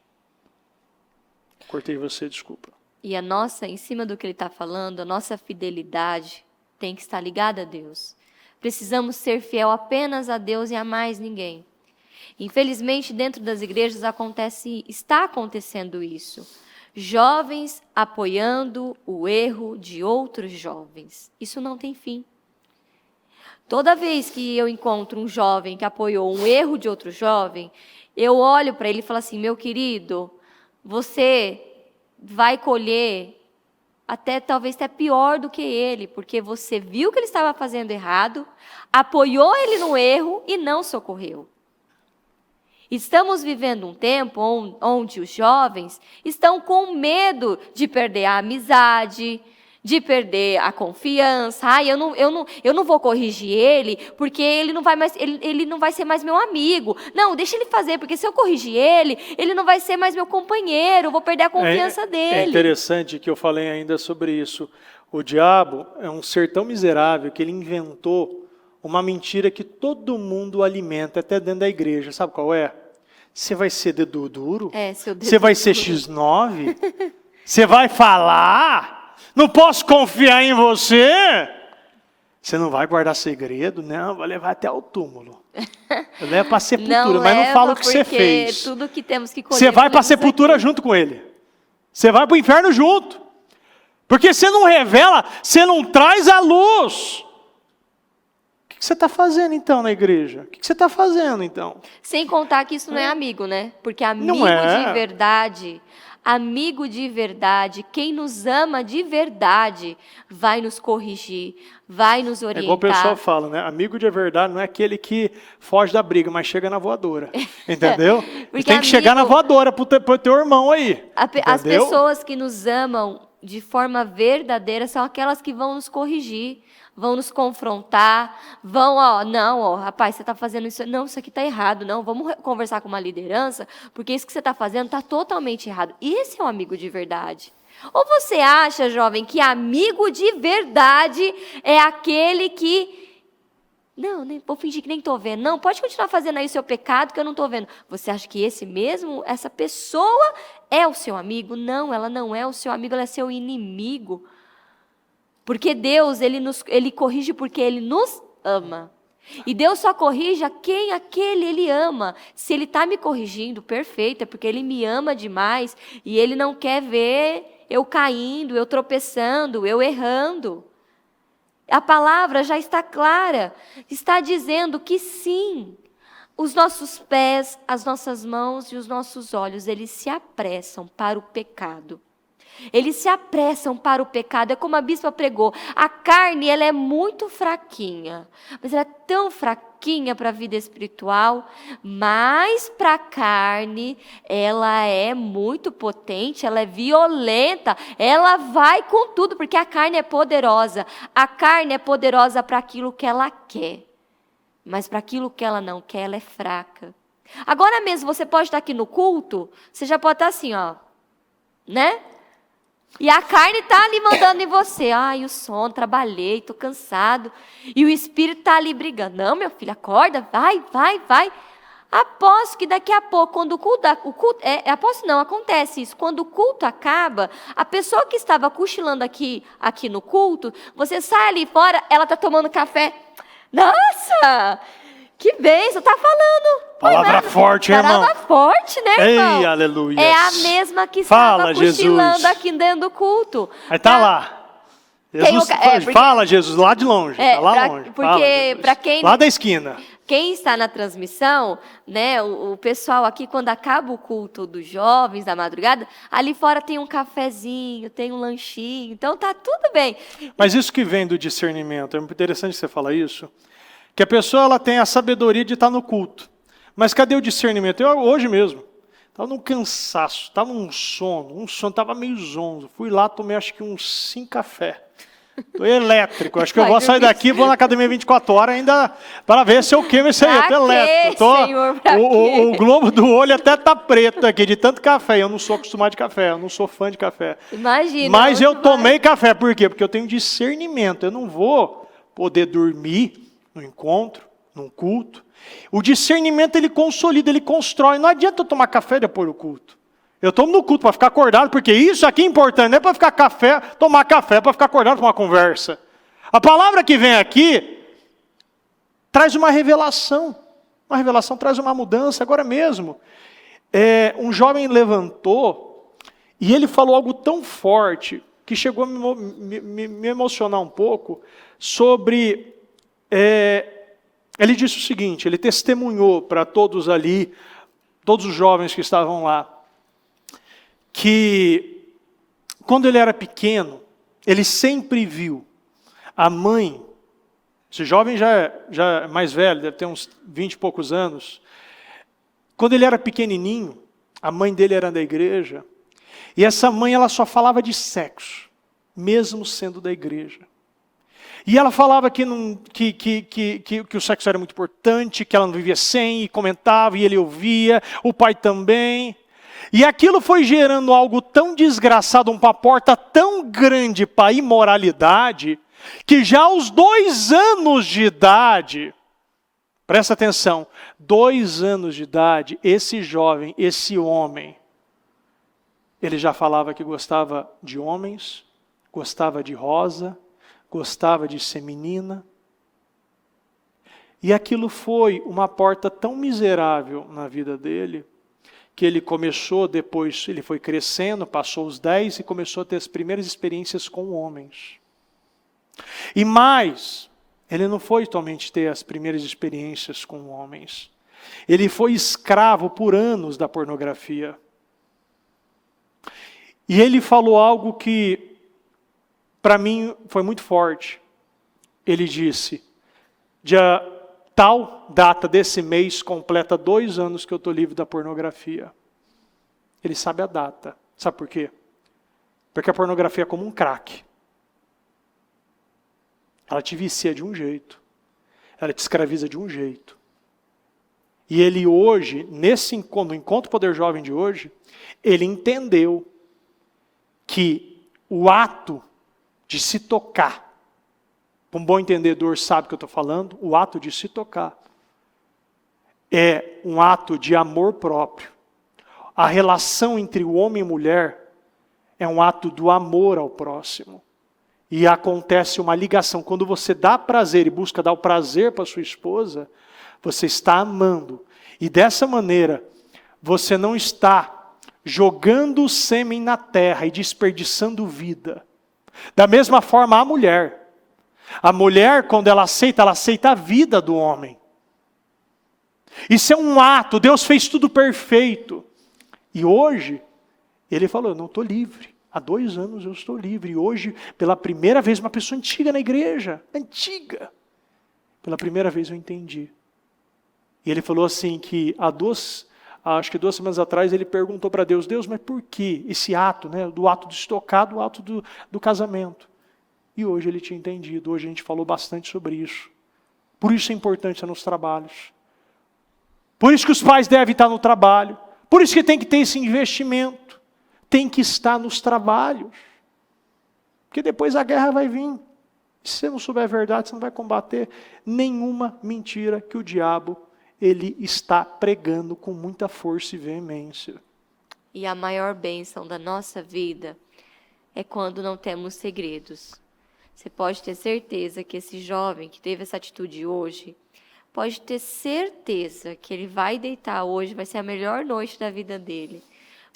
Cortei você, desculpa. E a nossa, em cima do que ele está falando, a nossa fidelidade tem que estar ligada a Deus. Precisamos ser fiel apenas a Deus e a mais ninguém. Infelizmente, dentro das igrejas está acontecendo isso. Jovens apoiando o erro de outros jovens. Isso não tem fim. Toda vez que eu encontro um jovem que apoiou um erro de outro jovem, eu olho para ele e falo assim, meu querido, você vai colher talvez até pior do que ele, porque você viu que ele estava fazendo errado, apoiou ele no erro e não socorreu. Estamos vivendo um tempo onde os jovens estão com medo de perder a amizade, de perder a confiança. Eu não vou corrigir ele, porque ele não vai ser mais meu amigo. Não, deixa ele fazer, porque se eu corrigir ele não vai ser mais meu companheiro, eu vou perder a confiança dele. É interessante que eu falei ainda sobre isso. O diabo é um ser tão miserável que ele inventou uma mentira que todo mundo alimenta, até dentro da igreja. Sabe qual é? Você vai ser dedo duro? Você vai ser X9? Você vai falar? Não posso confiar em você? Você não vai guardar segredo? Não, vai levar até o túmulo. Leva para a sepultura, mas não fala o que você fez. Tudo que temos que colher, você vai para a sepultura junto com ele. Você vai para o inferno junto. Porque você não revela, você não traz a luz. O que você está fazendo então na igreja? O que você está fazendo então? Sem contar que isso não é amigo, né? Porque amigo de verdade, quem nos ama de verdade, vai nos corrigir, vai nos orientar. É igual o pessoal fala, né? Amigo de verdade não é aquele que foge da briga, mas chega na voadora. Entendeu? Tem que chegar na voadora pro teu irmão aí. As pessoas que nos amam de forma verdadeira são aquelas que vão nos corrigir, vão nos confrontar, rapaz, você está fazendo isso, não, isso aqui está errado, não, vamos conversar com uma liderança, porque isso que você está fazendo está totalmente errado. Esse é um amigo de verdade. Ou você acha, jovem, que amigo de verdade é aquele que... Não, vou fingir que nem estou vendo. Não, pode continuar fazendo aí o seu pecado que eu não estou vendo. Você acha que essa pessoa é o seu amigo? Não, ela não é o seu amigo, ela é seu inimigo. Porque Deus, ele corrige porque Ele nos ama. E Deus só corrige a quem aquele Ele ama. Se Ele está me corrigindo, perfeito, é porque Ele me ama demais e Ele não quer ver eu caindo, eu tropeçando, eu errando. A palavra já está clara, está dizendo que sim, os nossos pés, as nossas mãos e os nossos olhos, eles se apressam para o pecado. Eles se apressam para o pecado, é como a bispa pregou, a carne ela é muito fraquinha, mas ela é tão fraquinha para a vida espiritual, mas para a carne ela é muito potente, ela é violenta, ela vai com tudo, porque a carne é poderosa para aquilo que ela quer, mas para aquilo que ela não quer, ela é fraca. Agora mesmo, você pode estar aqui no culto, você já pode estar assim, ó, né? E a carne está ali mandando em você. Ai, o sono, trabalhei, estou cansado. E o espírito está ali brigando. Não, meu filho, acorda, vai. Aposto que daqui a pouco, quando acontece isso. Quando o culto acaba, a pessoa que estava cochilando aqui no culto, você sai ali fora, ela está tomando café. Nossa! Que bênção, tá falando. Palavra forte, irmão. Palavra forte, né, irmão? Ei, aleluia. É a mesma que estava cochilando aqui dentro do culto. Aí tá lá. Jesus, fala, Jesus, lá de longe. Tá lá longe. Porque, para quem... Lá da esquina. Quem está na transmissão, né, o pessoal aqui, quando acaba o culto dos jovens, da madrugada, ali fora tem um cafezinho, tem um lanchinho, então tá tudo bem. Mas isso que vem do discernimento, é muito interessante você falar isso, que a pessoa ela tem a sabedoria de estar no culto. Mas cadê o discernimento? Eu hoje mesmo, estava num cansaço, estava num sono, estava meio zonzo. Fui lá, tomei acho que uns 5 cafés. Estou elétrico, acho que eu vou sair daqui, vou na academia 24 horas ainda para ver se eu queimo isso aí. Eu estou elétrico. O globo do olho até está preto aqui, de tanto café. Eu não sou acostumado de café, eu não sou fã de café. Imagina. Mas eu tomei café, por quê? Porque eu tenho discernimento, eu não vou poder dormir no encontro, num culto. O discernimento ele consolida, ele constrói. Não adianta eu tomar café depois do culto. Eu tomo no culto para ficar acordado, porque isso aqui é importante, não é para ficar tomar café, é para ficar acordado para uma conversa. A palavra que vem aqui traz uma revelação. Uma revelação traz uma mudança. Agora mesmo, um jovem levantou e ele falou algo tão forte que chegou a me emocionar um pouco sobre... ele disse o seguinte, ele testemunhou para todos ali, todos os jovens que estavam lá, que quando ele era pequeno, ele sempre viu a mãe, esse jovem já é mais velho, deve ter uns 20 e poucos anos, quando ele era pequenininho, a mãe dele era da igreja, e essa mãe ela só falava de sexo, mesmo sendo da igreja. E ela falava que o sexo era muito importante, que ela não vivia sem, e comentava, e ele ouvia, o pai também. E aquilo foi gerando algo tão desgraçado, uma porta tão grande para a imoralidade, que já aos 2 anos de idade, presta atenção, 2 anos de idade, esse jovem, esse homem, ele já falava que gostava de homens, gostava de rosa, gostava de ser menina, E aquilo foi uma porta tão miserável na vida dele, que ele começou, depois ele foi crescendo, passou os 10 e começou a ter as primeiras experiências com homens. E mais, ele não foi somente ter as primeiras experiências com homens. Ele foi escravo por anos da pornografia. E ele falou algo que, para mim, foi muito forte. Ele disse, tal data desse mês completa 2 anos que eu estou livre da pornografia. Ele sabe a data. Sabe por quê? Porque a pornografia é como um crack. Ela te vicia de um jeito. Ela te escraviza de um jeito. E ele hoje, no Encontro Poder Jovem de hoje, ele entendeu que o ato de se tocar, um bom entendedor sabe o que eu estou falando, o ato de se tocar é um ato de amor próprio. A relação entre o homem e mulher é um ato do amor ao próximo. E acontece uma ligação. Quando você dá prazer e busca dar o prazer para sua esposa, você está amando. E dessa maneira, você não está jogando o sêmen na terra e desperdiçando vida. Da mesma forma, a mulher. A mulher, quando ela aceita a vida do homem. Isso é um ato, Deus fez tudo perfeito. E hoje, ele falou, eu não estou livre. Há 2 anos eu estou livre. E hoje, pela primeira vez, uma pessoa antiga na igreja, antiga. Pela primeira vez eu entendi. E ele falou assim que acho que 2 semanas atrás, ele perguntou para Deus, mas por que esse ato, né, do ato de estocar, do ato do casamento? E hoje ele tinha entendido, hoje a gente falou bastante sobre isso. Por isso é importante estar nos trabalhos. Por isso que os pais devem estar no trabalho. Por isso que tem que ter esse investimento. Tem que estar nos trabalhos. Porque depois a guerra vai vir. Se você não souber a verdade, você não vai combater nenhuma mentira que o diabo ele está pregando com muita força e veemência. E a maior bênção da nossa vida é quando não temos segredos. Você pode ter certeza que esse jovem que teve essa atitude hoje, pode ter certeza que ele vai deitar hoje, vai ser a melhor noite da vida dele.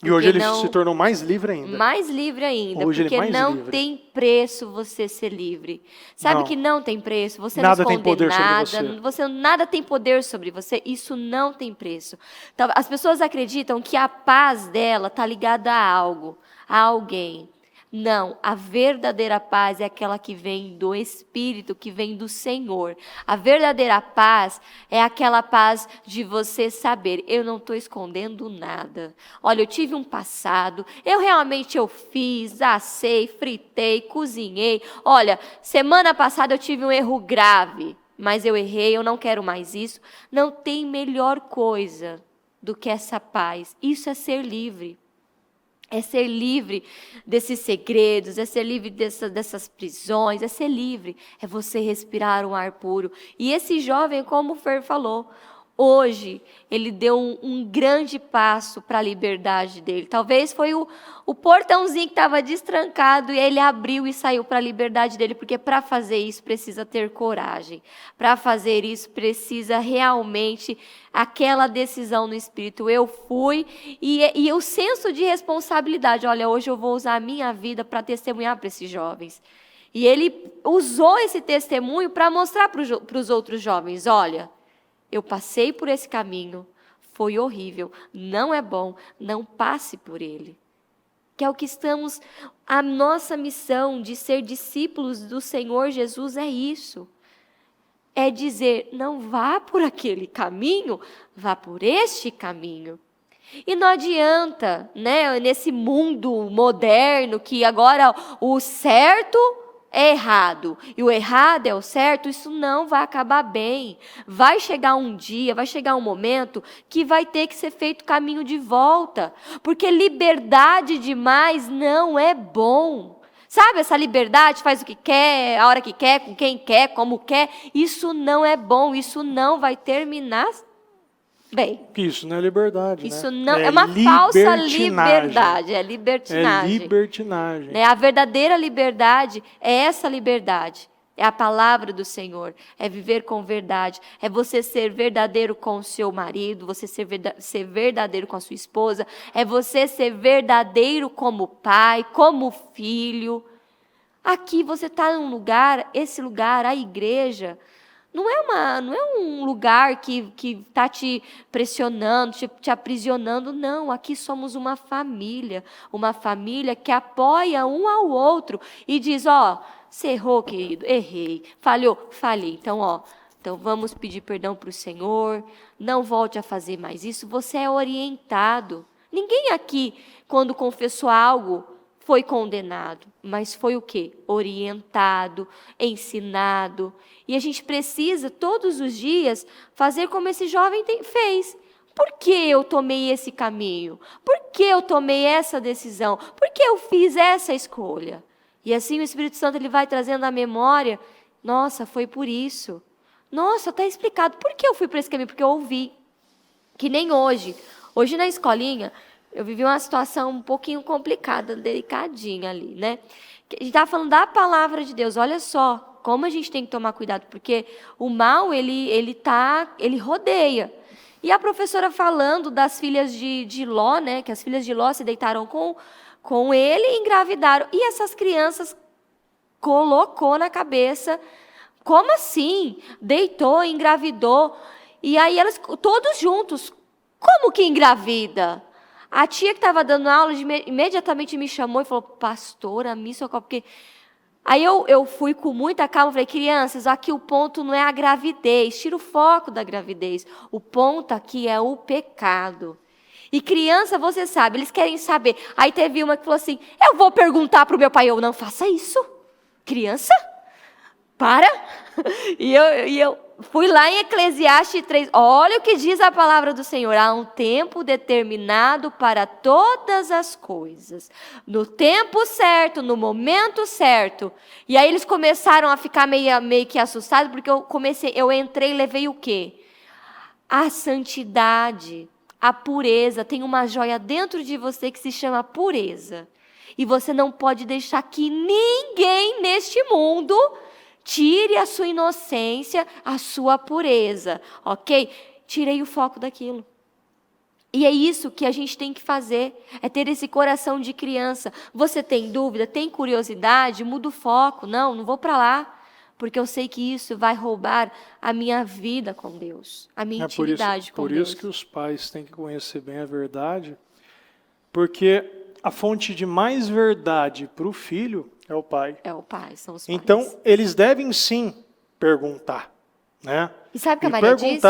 E hoje ele se tornou mais livre ainda. Mais livre ainda, hoje porque ele é mais não livre. Tem preço você ser livre. Sabe que não tem preço, você nada não tem esconde poder nada, sobre você nada tem poder sobre você, isso não tem preço. Então, as pessoas acreditam que a paz dela está ligada a algo, a alguém. Não, a verdadeira paz é aquela que vem do Espírito, que vem do Senhor. A verdadeira paz é aquela paz de você saber, eu não estou escondendo nada. Olha, eu tive um passado, eu fiz, assei, fritei, cozinhei. Olha, semana passada eu tive um erro grave, mas eu errei, eu não quero mais isso. Não tem melhor coisa do que essa paz. Isso é ser livre. É ser livre desses segredos, é ser livre dessas prisões, é ser livre, é você respirar um ar puro. E esse jovem, como o Fer falou, hoje ele deu um grande passo para a liberdade dele. Talvez foi o portãozinho que estava destrancado e ele abriu e saiu para a liberdade dele, porque para fazer isso precisa ter coragem. Para fazer isso precisa realmente aquela decisão no Espírito. Eu fui e o senso de responsabilidade. Olha, hoje eu vou usar a minha vida para testemunhar para esses jovens. E ele usou esse testemunho para mostrar para os outros jovens, olha, eu passei por esse caminho, foi horrível, não é bom, não passe por ele. Que é o que a nossa missão de ser discípulos do Senhor Jesus é isso. É dizer, não vá por aquele caminho, vá por este caminho. E não adianta, né, nesse mundo moderno que agora o certo é errado e o errado é o certo, isso não vai acabar bem. Vai chegar um dia, vai chegar um momento que vai ter que ser feito caminho de volta, porque liberdade demais não é bom. Sabe, essa liberdade, faz o que quer, a hora que quer, com quem quer, como quer, isso não é bom, isso não vai terminar bem. Isso não é liberdade, isso né? Não, é uma falsa liberdade, é libertinagem. É libertinagem. Né? A verdadeira liberdade é essa liberdade. é a palavra do Senhor, é viver com verdade, é você ser verdadeiro com o seu marido, você ser verdadeiro com a sua esposa, é você ser verdadeiro como pai, como filho. Aqui você está num lugar, esse lugar, a igreja, não é um lugar que está te pressionando, te aprisionando, não. Aqui somos uma família que apoia um ao outro e diz, você errou, querido, errei, falhou, falhei. Então vamos pedir perdão para o Senhor, não volte a fazer mais isso, você é orientado. Ninguém aqui, quando confessou algo, foi condenado, mas foi o quê? Orientado, ensinado. E a gente precisa, todos os dias, fazer como esse jovem fez. Por que eu tomei esse caminho? Por que eu tomei essa decisão? Por que eu fiz essa escolha? E assim o Espírito Santo ele vai trazendo à memória, nossa, foi por isso. Nossa, está explicado. Por que eu fui para esse caminho? Porque eu ouvi. Que nem hoje. Hoje na escolinha, eu vivi uma situação um pouquinho complicada, delicadinha ali, né? A gente estava falando da palavra de Deus. Olha só como a gente tem que tomar cuidado, porque o mal, ele rodeia. E a professora falando das filhas de Ló, né? Que as filhas de Ló se deitaram com ele e engravidaram. E essas crianças colocou na cabeça, como assim? Deitou, engravidou. E aí elas, todos juntos, como que engravida? A tia que estava dando aula imediatamente me chamou e falou, pastora, me socorre, porque... Aí eu fui com muita calma, falei, crianças, aqui o ponto não é a gravidez, tira o foco da gravidez. O ponto aqui é o pecado. E criança, você sabe, eles querem saber. Aí teve uma que falou assim, eu vou perguntar para o meu pai, eu não faça isso. Criança, para. E eu fui lá em Eclesiastes 3, olha o que diz a palavra do Senhor, há um tempo determinado para todas as coisas, no tempo certo, no momento certo. E aí eles começaram a ficar meio que assustados, porque eu entrei e levei o quê? A santidade, a pureza, tem uma joia dentro de você que se chama pureza. E você não pode deixar que ninguém neste mundo tire a sua inocência, a sua pureza, ok? Tirei o foco daquilo. E é isso que a gente tem que fazer, é ter esse coração de criança. Você tem dúvida, tem curiosidade, muda o foco. Não vou para lá, porque eu sei que isso vai roubar a minha vida com Deus, a minha intimidade com Deus. Por isso que os pais têm que conhecer bem a verdade, porque a fonte de mais verdade para o filho é o pai. É o pai, são os pais. Então, eles devem sim perguntar, né? E sabe o que a Maria disse?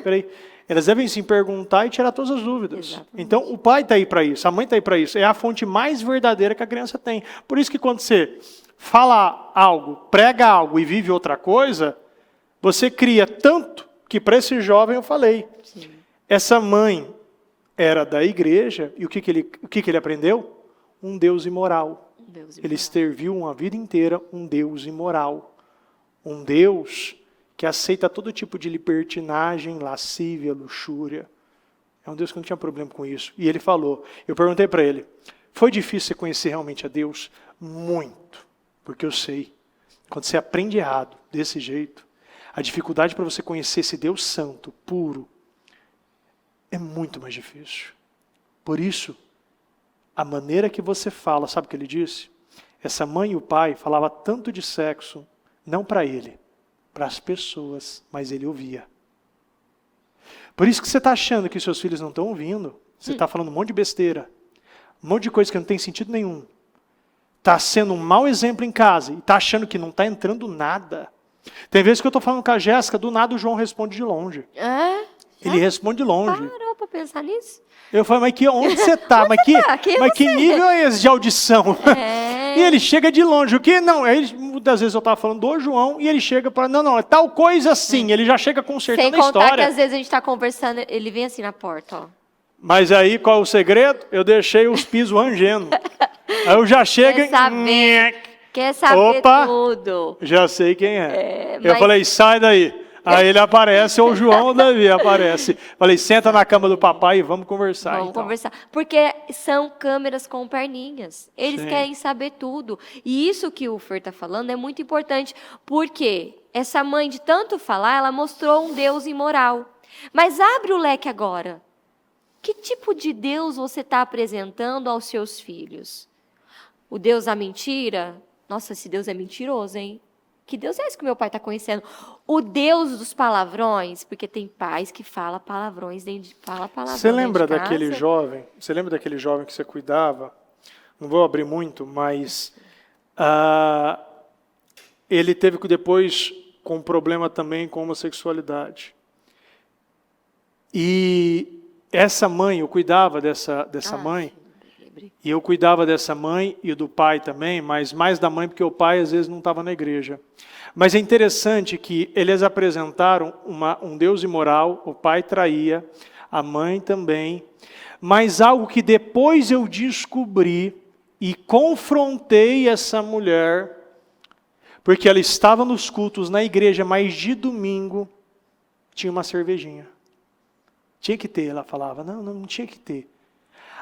Peraí. Eles devem sim perguntar e tirar todas as dúvidas. Exatamente. Então, o pai está aí para isso, a mãe está aí para isso. É a fonte mais verdadeira que a criança tem. Por isso que quando você fala algo, prega algo e vive outra coisa, você cria tanto que para esse jovem eu falei. Sim. Essa mãe era da igreja e o que ele aprendeu? Um Deus imoral. Ele serviu uma vida inteira um Deus imoral. Um Deus que aceita todo tipo de libertinagem, lascívia, luxúria. É um Deus que não tinha problema com isso. E ele falou, eu perguntei para ele, foi difícil você conhecer realmente a Deus? Muito, porque eu sei. Quando você aprende errado, desse jeito, a dificuldade para você conhecer esse Deus santo, puro, é muito mais difícil. Por isso, a maneira que você fala, sabe o que ele disse? Essa mãe e o pai falavam tanto de sexo, não para ele, para as pessoas, mas ele ouvia. Por isso que você está achando que seus filhos não estão ouvindo, você está falando um monte de besteira, um monte de coisa que não tem sentido nenhum. Está sendo um mau exemplo em casa e está achando que não está entrando nada. Tem vezes que eu estou falando com a Jéssica, do nada o João responde de longe. Ele responde de longe. Parou para pensar nisso? Eu falei, mas onde você está? Mas que nível é esse de audição? E ele chega de longe. O que? Não, muitas vezes eu estava falando do João e ele chega para, não, é tal coisa assim. Ele já chega consertando a história. Sem contar que às vezes a gente está conversando, ele vem assim na porta, ó. Mas aí, qual é o segredo? Eu deixei os pisos rangendo. Aí eu já chego Quer saber Opa, tudo. Já sei quem é. Eu falei, sai daí. Aí ele aparece, ou o João ou o Davi aparece. Falei, senta na cama do papai e vamos conversar. Vamos então. conversar. Porque são câmeras com perninhas. Eles Sim. querem saber tudo. E isso que o Fer está falando é muito importante. Porque essa mãe, de tanto falar, ela mostrou um Deus imoral. Mas abre o leque agora. Que tipo de Deus você está apresentando aos seus filhos? O Deus da mentira? Nossa, esse Deus é mentiroso, hein? Que Deus é esse que meu pai está conhecendo? O Deus dos palavrões, porque tem pais que falam palavrões dentro de palavrões. Você lembra dentro de daquele casa. jovem? Você lembra daquele jovem que você cuidava? Não vou abrir muito, mas ele teve depois com um problema também com homossexualidade. E essa mãe, eu cuidava dessa mãe. Lembrei. E eu cuidava dessa mãe e do pai também, mas mais da mãe porque o pai às vezes não estava na igreja. Mas é interessante que eles apresentaram um Deus imoral, o pai traía, a mãe também, mas algo que depois eu descobri e confrontei essa mulher, porque ela estava nos cultos na igreja, mas de domingo tinha uma cervejinha. Tinha que ter, ela falava. Não tinha que ter.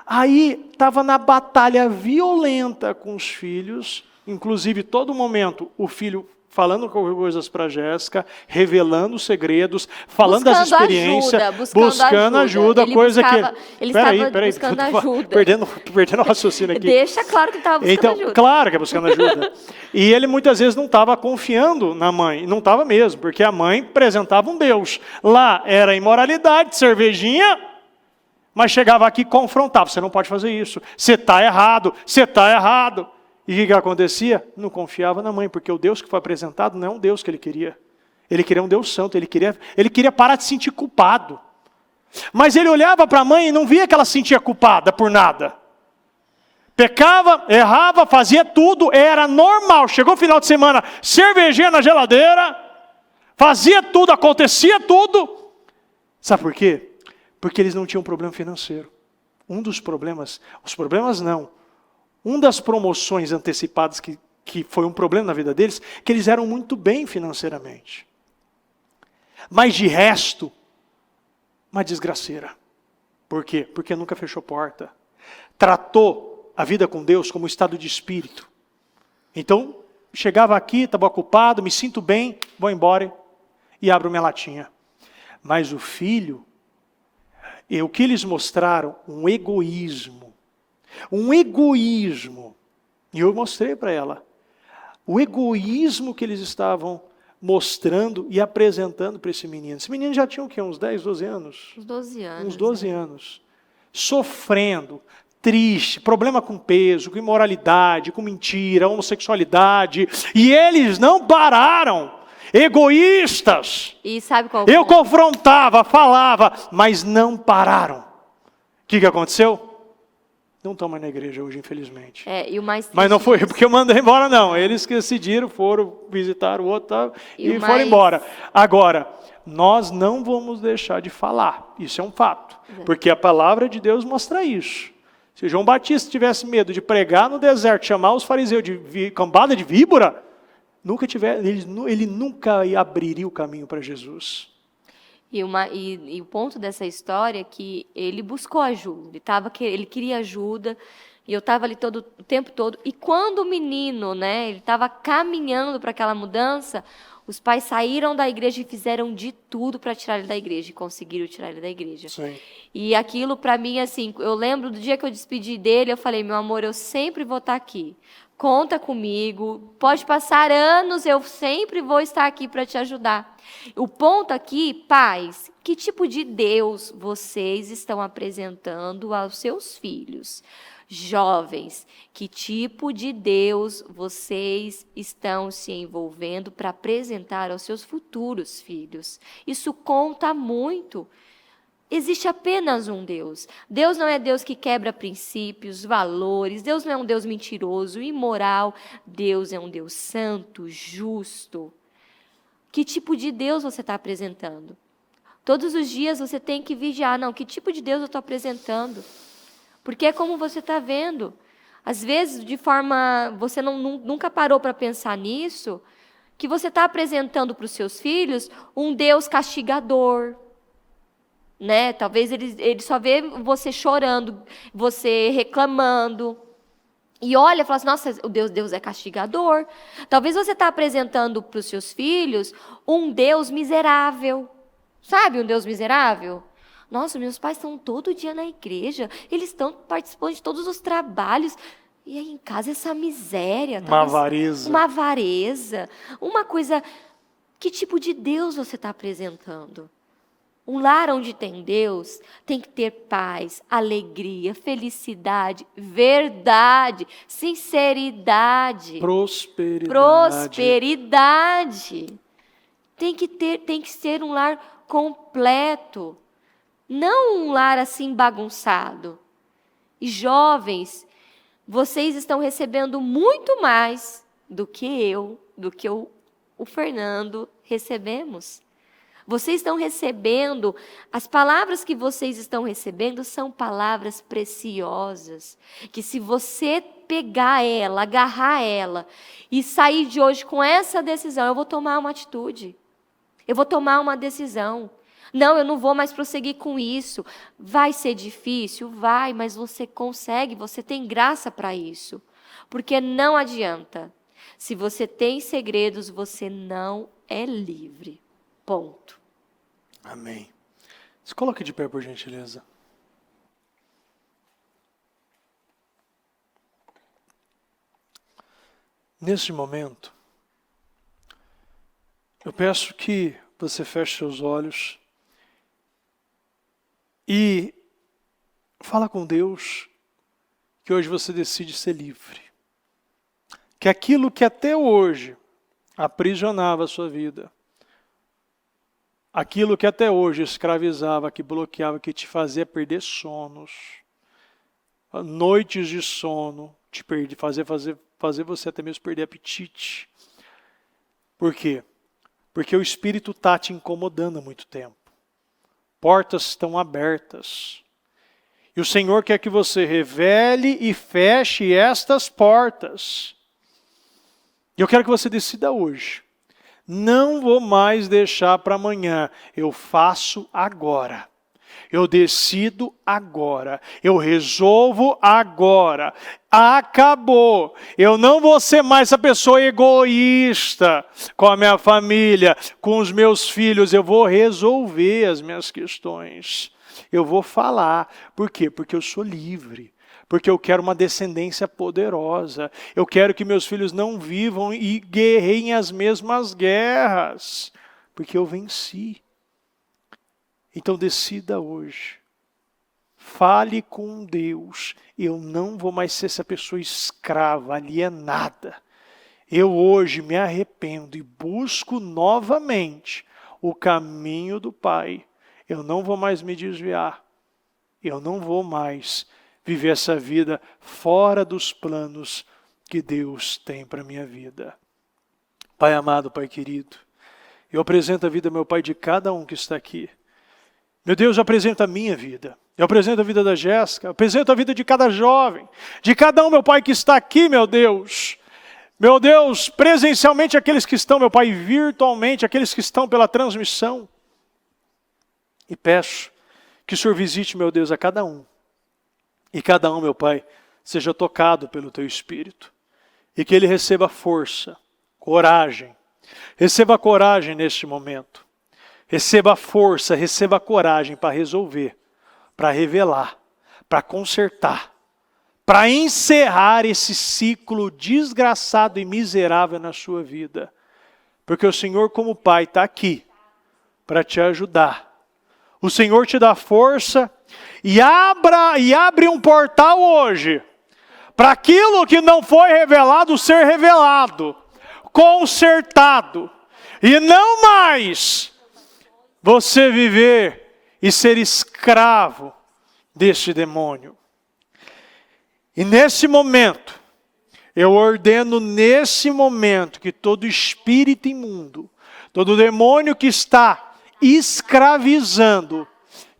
Aí estava na batalha violenta com os filhos, inclusive todo momento o filho falando coisas para Jéssica, revelando os segredos, falando das experiências, buscando ajuda, coisa que... Ele estava buscando ajuda. Perdendo o raciocínio aqui. Deixa claro que estava buscando ajuda. Claro que é buscando ajuda. E ele muitas vezes não estava confiando na mãe, não estava mesmo, porque a mãe apresentava um Deus. Lá era imoralidade, cervejinha, mas chegava aqui e confrontava, você não pode fazer isso, você está errado, você está errado. E o que acontecia? Não confiava na mãe, porque o Deus que foi apresentado não é um Deus que ele queria. Ele queria um Deus santo, ele queria parar de se sentir culpado. Mas ele olhava para a mãe e não via que ela se sentia culpada por nada. Pecava, errava, fazia tudo, era normal. Chegou o final de semana, cervejinha na geladeira, fazia tudo, acontecia tudo. Sabe por quê? Porque eles não tinham problema financeiro. Um dos problemas, uma das promoções antecipadas que foi um problema na vida deles, que eles eram muito bem financeiramente. Mas de resto, uma desgraceira. Por quê? Porque nunca fechou porta. Tratou a vida com Deus como estado de espírito. Então, chegava aqui, estava ocupado, me sinto bem, vou embora e abro minha latinha. Mas o filho, e o que eles mostraram? Um egoísmo. Um egoísmo. E eu mostrei para ela. O egoísmo que eles estavam mostrando e apresentando para esse menino. Esse menino já tinha o quê? Uns 10, 12 anos? Uns 12 anos. Uns 12 anos. Sofrendo, triste, problema com peso, com imoralidade, com mentira, homossexualidade. E eles não pararam. Egoístas. E sabe qual? Eu confrontava, falava, mas não pararam. O que aconteceu? Não estão mais na igreja hoje, infelizmente. E o mais mas não foi porque eu mandei embora, não. Eles que decidiram, foram visitar o outro e foram embora. Agora, nós não vamos deixar de falar. Isso é um fato. Porque a palavra de Deus mostra isso. Se João Batista tivesse medo de pregar no deserto, chamar os fariseus de cambada de víbora, ele nunca abriria o caminho para Jesus. E o ponto dessa história é que ele buscou ajuda, ele queria ajuda, e eu estava ali o tempo todo. E quando o menino, ele estava caminhando para aquela mudança, os pais saíram da igreja e fizeram de tudo para tirar ele da igreja, e conseguiram tirar ele da igreja. Sim. E aquilo para mim, assim, eu lembro do dia que eu despedi dele, eu falei, meu amor, eu sempre vou estar aqui. Conta comigo, pode passar anos, eu sempre vou estar aqui para te ajudar. O ponto aqui, pais, que tipo de Deus vocês estão apresentando aos seus filhos? Jovens, que tipo de Deus vocês estão se envolvendo para apresentar aos seus futuros filhos? Isso conta muito. Existe apenas um Deus. Deus não é Deus que quebra princípios, valores. Deus não é um Deus mentiroso, imoral. Deus é um Deus santo, justo. Que tipo de Deus você está apresentando? Todos os dias você tem que vigiar. Não, que tipo de Deus eu estou apresentando? Porque é como você está vendo. Às vezes, você nunca parou para pensar nisso, que você está apresentando para os seus filhos um Deus castigador, né? Talvez ele só vê você chorando, você reclamando. E olha e fala assim, nossa, o Deus é castigador. Talvez você está apresentando para os seus filhos um Deus miserável. Sabe um Deus miserável? Nossa, meus pais estão todo dia na igreja, eles estão participando de todos os trabalhos. E aí em casa essa miséria. Uma avareza. Uma avareza. Uma coisa... Que tipo de Deus você está apresentando? Um lar onde tem Deus tem que ter paz, alegria, felicidade, verdade, sinceridade. Prosperidade. Tem que ser um lar completo. Não um lar assim bagunçado. E jovens, vocês estão recebendo muito mais do que o Fernando recebemos. Vocês estão recebendo, as palavras que vocês estão recebendo são palavras preciosas, que se você pegar ela, agarrar ela e sair de hoje com essa decisão, eu vou tomar uma atitude, eu vou tomar uma decisão. Não, eu não vou mais prosseguir com isso. Vai ser difícil? Vai, mas você consegue, você tem graça para isso. Porque não adianta. Se você tem segredos, você não é livre. Ponto. Amém. Se coloque de pé, por gentileza. Neste momento, eu peço que você feche seus olhos e fala com Deus que hoje você decide ser livre. Que aquilo que até hoje aprisionava a sua vida, aquilo que até hoje escravizava, que bloqueava, que te fazia perder sonos, noites de sono, te fazer você até mesmo perder apetite. Por quê? Porque o Espírito está te incomodando há muito tempo. Portas estão abertas. E o Senhor quer que você revele e feche estas portas. E eu quero que você decida hoje. Não vou mais deixar para amanhã. Eu faço agora. Eu decido agora. Eu resolvo agora. Acabou. Eu não vou ser mais essa pessoa egoísta com a minha família, com os meus filhos. Eu vou resolver as minhas questões. Eu vou falar. Por quê? Porque eu sou livre. Porque eu quero uma descendência poderosa. Eu quero que meus filhos não vivam e guerreiem as mesmas guerras. Porque eu venci. Então decida hoje. Fale com Deus. Eu não vou mais ser essa pessoa escrava, alienada. Eu hoje me arrependo e busco novamente o caminho do Pai. Eu não vou mais me desviar. Eu não vou mais viver essa vida fora dos planos que Deus tem para a minha vida. Pai amado, Pai querido, eu apresento a vida, meu Pai, de cada um que está aqui. Meu Deus, eu apresento a minha vida. Eu apresento a vida da Jéssica, eu apresento a vida de cada jovem, de cada um, meu Pai, que está aqui, meu Deus. Meu Deus, presencialmente aqueles que estão, meu Pai, virtualmente, aqueles que estão pela transmissão. E peço que o Senhor visite, meu Deus, a cada um. E cada um, meu Pai, seja tocado pelo Teu Espírito. E que ele receba força, coragem. Receba coragem neste momento. Receba força, receba coragem para resolver, para revelar, para consertar, para encerrar esse ciclo desgraçado e miserável na sua vida. Porque o Senhor, como Pai, está aqui para te ajudar. O Senhor te dá força e abre um portal hoje para aquilo que não foi revelado ser revelado, consertado, e não mais você viver e ser escravo deste demônio. E nesse momento, eu ordeno nesse momento que todo espírito imundo, todo demônio que está escravizando,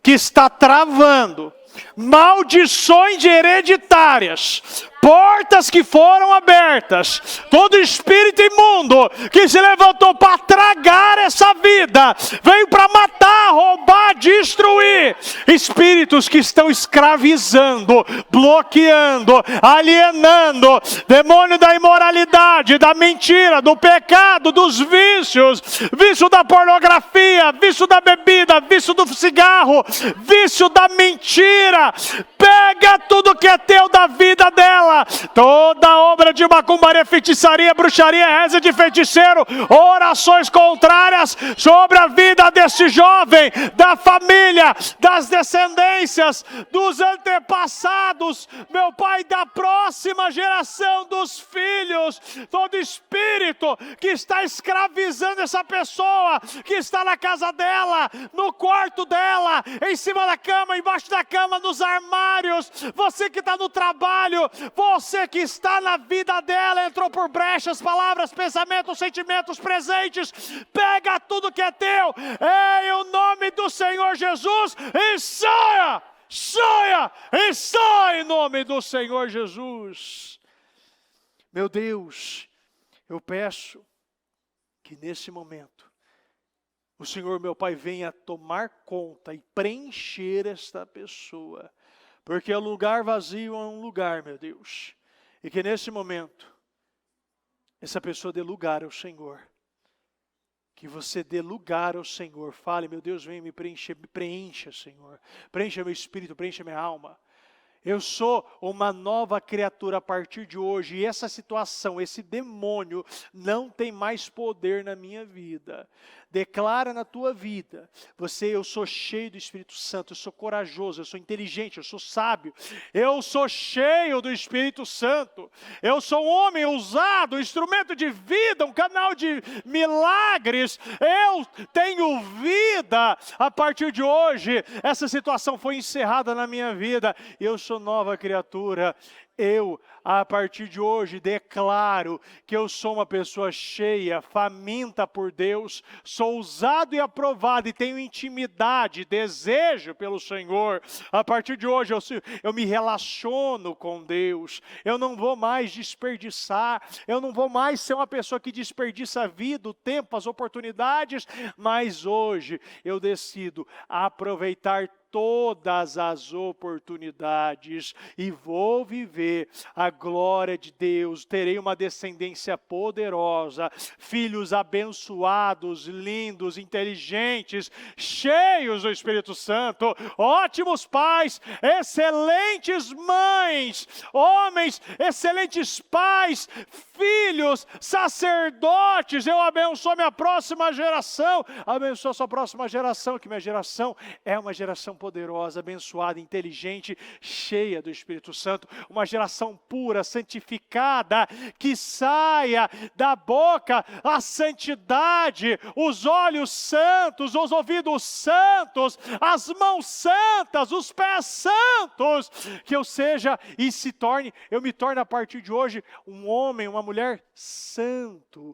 que está travando, maldições hereditárias, portas que foram abertas, todo espírito imundo que se levantou para tragar essa vida, veio para matar, roubar, destruir, espíritos que estão escravizando, bloqueando, alienando, demônio da imoralidade, da mentira, do pecado, dos vícios, vício da pornografia, vício da bebida, vício do cigarro, vício da mentira, pega tudo que é teu da vida dela, toda obra de macumbaria, feitiçaria, bruxaria, reza de feiticeiro, orações contrárias sobre a vida desse jovem, da família, das descendências, dos antepassados, meu Pai, da próxima geração dos filhos, todo espírito que está escravizando essa pessoa, que está na casa dela, no quarto dela, em cima da cama, embaixo da cama, nos armários, você que está no trabalho, você que está na vida dela, entrou por brechas, palavras, pensamentos, sentimentos, presentes, pega tudo que é teu, em o nome do Senhor Jesus, e saia, saia, e saia em nome do Senhor Jesus. Meu Deus, eu peço que nesse momento, o Senhor, meu Pai, venha tomar conta e preencher esta pessoa, porque o lugar vazio é um lugar, meu Deus, e que nesse momento, essa pessoa dê lugar ao Senhor, que você dê lugar ao Senhor, fale, meu Deus, venha me preencher, me preencha, Senhor, preencha meu espírito, preencha minha alma. Eu sou uma nova criatura a partir de hoje, e essa situação, esse demônio, não tem mais poder na minha vida. Declara na tua vida, eu sou cheio do Espírito Santo, eu sou corajoso, eu sou inteligente, eu sou sábio, eu sou cheio do Espírito Santo, eu sou um homem usado, um instrumento de vida, um canal de milagres, eu tenho vida. A partir de hoje, essa situação foi encerrada na minha vida, eu sou nova criatura. Eu, a partir de hoje, declaro que eu sou uma pessoa cheia, faminta por Deus, sou usado e aprovado e tenho intimidade, desejo pelo Senhor. A partir de hoje, eu me relaciono com Deus, eu não vou mais desperdiçar, eu não vou mais ser uma pessoa que desperdiça a vida, o tempo, as oportunidades, mas hoje eu decido aproveitar todas as oportunidades e vou viver a glória de Deus, terei uma descendência poderosa, filhos abençoados, lindos, inteligentes, cheios do Espírito Santo, ótimos pais, excelentes mães, homens, excelentes pais, filhos, sacerdotes. Eu abençoo minha próxima geração, abençoo a sua próxima geração, que minha geração é uma geração poderosa, abençoada, inteligente, cheia do Espírito Santo, uma geração pura, santificada, que saia da boca a santidade, os olhos santos, os ouvidos santos, as mãos santas, os pés santos, que eu seja e eu me torne a partir de hoje um homem, uma mulher santo,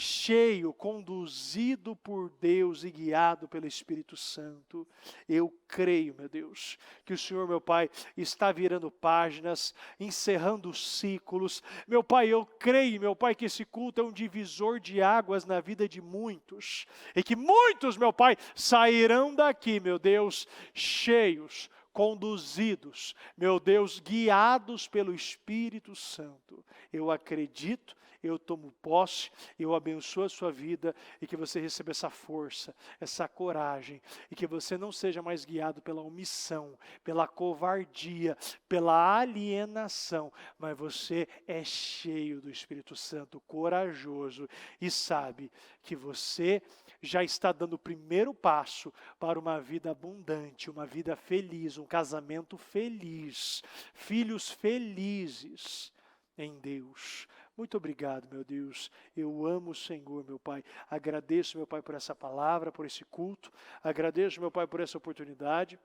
cheio, conduzido por Deus e guiado pelo Espírito Santo. Eu creio, meu Deus, que o Senhor, meu Pai, está virando páginas, encerrando ciclos. Meu Pai, eu creio, meu Pai, que esse culto é um divisor de águas na vida de muitos, e que muitos, meu Pai, sairão daqui, meu Deus, cheios, conduzidos, meu Deus, guiados pelo Espírito Santo. Eu acredito, eu tomo posse, eu abençoo a sua vida, e que você receba essa força, essa coragem, e que você não seja mais guiado pela omissão, pela covardia, pela alienação, mas você é cheio do Espírito Santo, corajoso, e sabe que você já está dando o primeiro passo para uma vida abundante, uma vida feliz, um casamento feliz, filhos felizes em Deus. Muito obrigado, meu Deus. Eu amo o Senhor, meu Pai. Agradeço, meu Pai, por essa palavra, por esse culto. Agradeço, meu Pai, por essa oportunidade.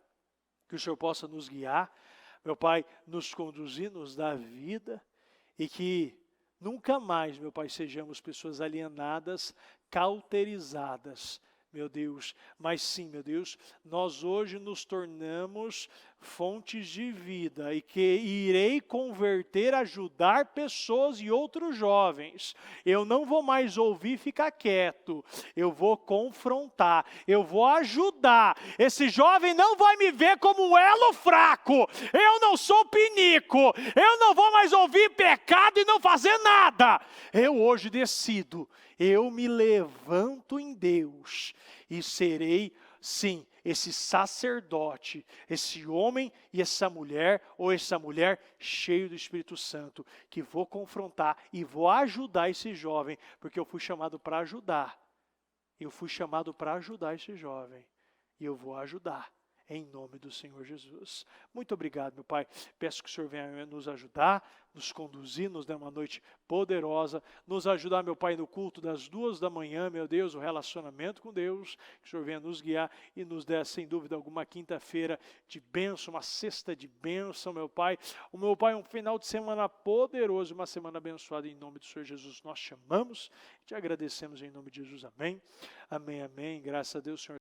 Que o Senhor possa nos guiar, meu Pai, nos conduzir, nos dar vida. E que nunca mais, meu Pai, sejamos pessoas alienadas, cauterizadas, meu Deus. Mas sim, meu Deus, nós hoje nos tornamos fontes de vida e que irei converter, ajudar pessoas e outros jovens. Eu não vou mais ouvir e ficar quieto. Eu vou confrontar, eu vou ajudar. Esse jovem não vai me ver como um elo fraco. Eu não sou pinico. Eu não vou mais ouvir pecado e não fazer nada. Eu hoje decido, eu me levanto em Deus e serei, sim, esse sacerdote, esse homem e essa mulher, ou essa mulher cheio do Espírito Santo, que vou confrontar e vou ajudar esse jovem, porque eu fui chamado para ajudar. Eu fui chamado para ajudar esse jovem, e eu vou ajudar. Em nome do Senhor Jesus. Muito obrigado, meu Pai. Peço que o Senhor venha nos ajudar, nos conduzir, nos dar uma noite poderosa, nos ajudar, meu Pai, no culto das 2 da manhã, meu Deus, o relacionamento com Deus, que o Senhor venha nos guiar e nos dê, sem dúvida alguma, quinta-feira de bênção, uma sexta de bênção, meu Pai. O meu Pai, um final de semana poderoso, uma semana abençoada em nome do Senhor Jesus. Nós te amamos, te agradecemos em nome de Jesus. Amém. Amém, amém. Graças a Deus, Senhor.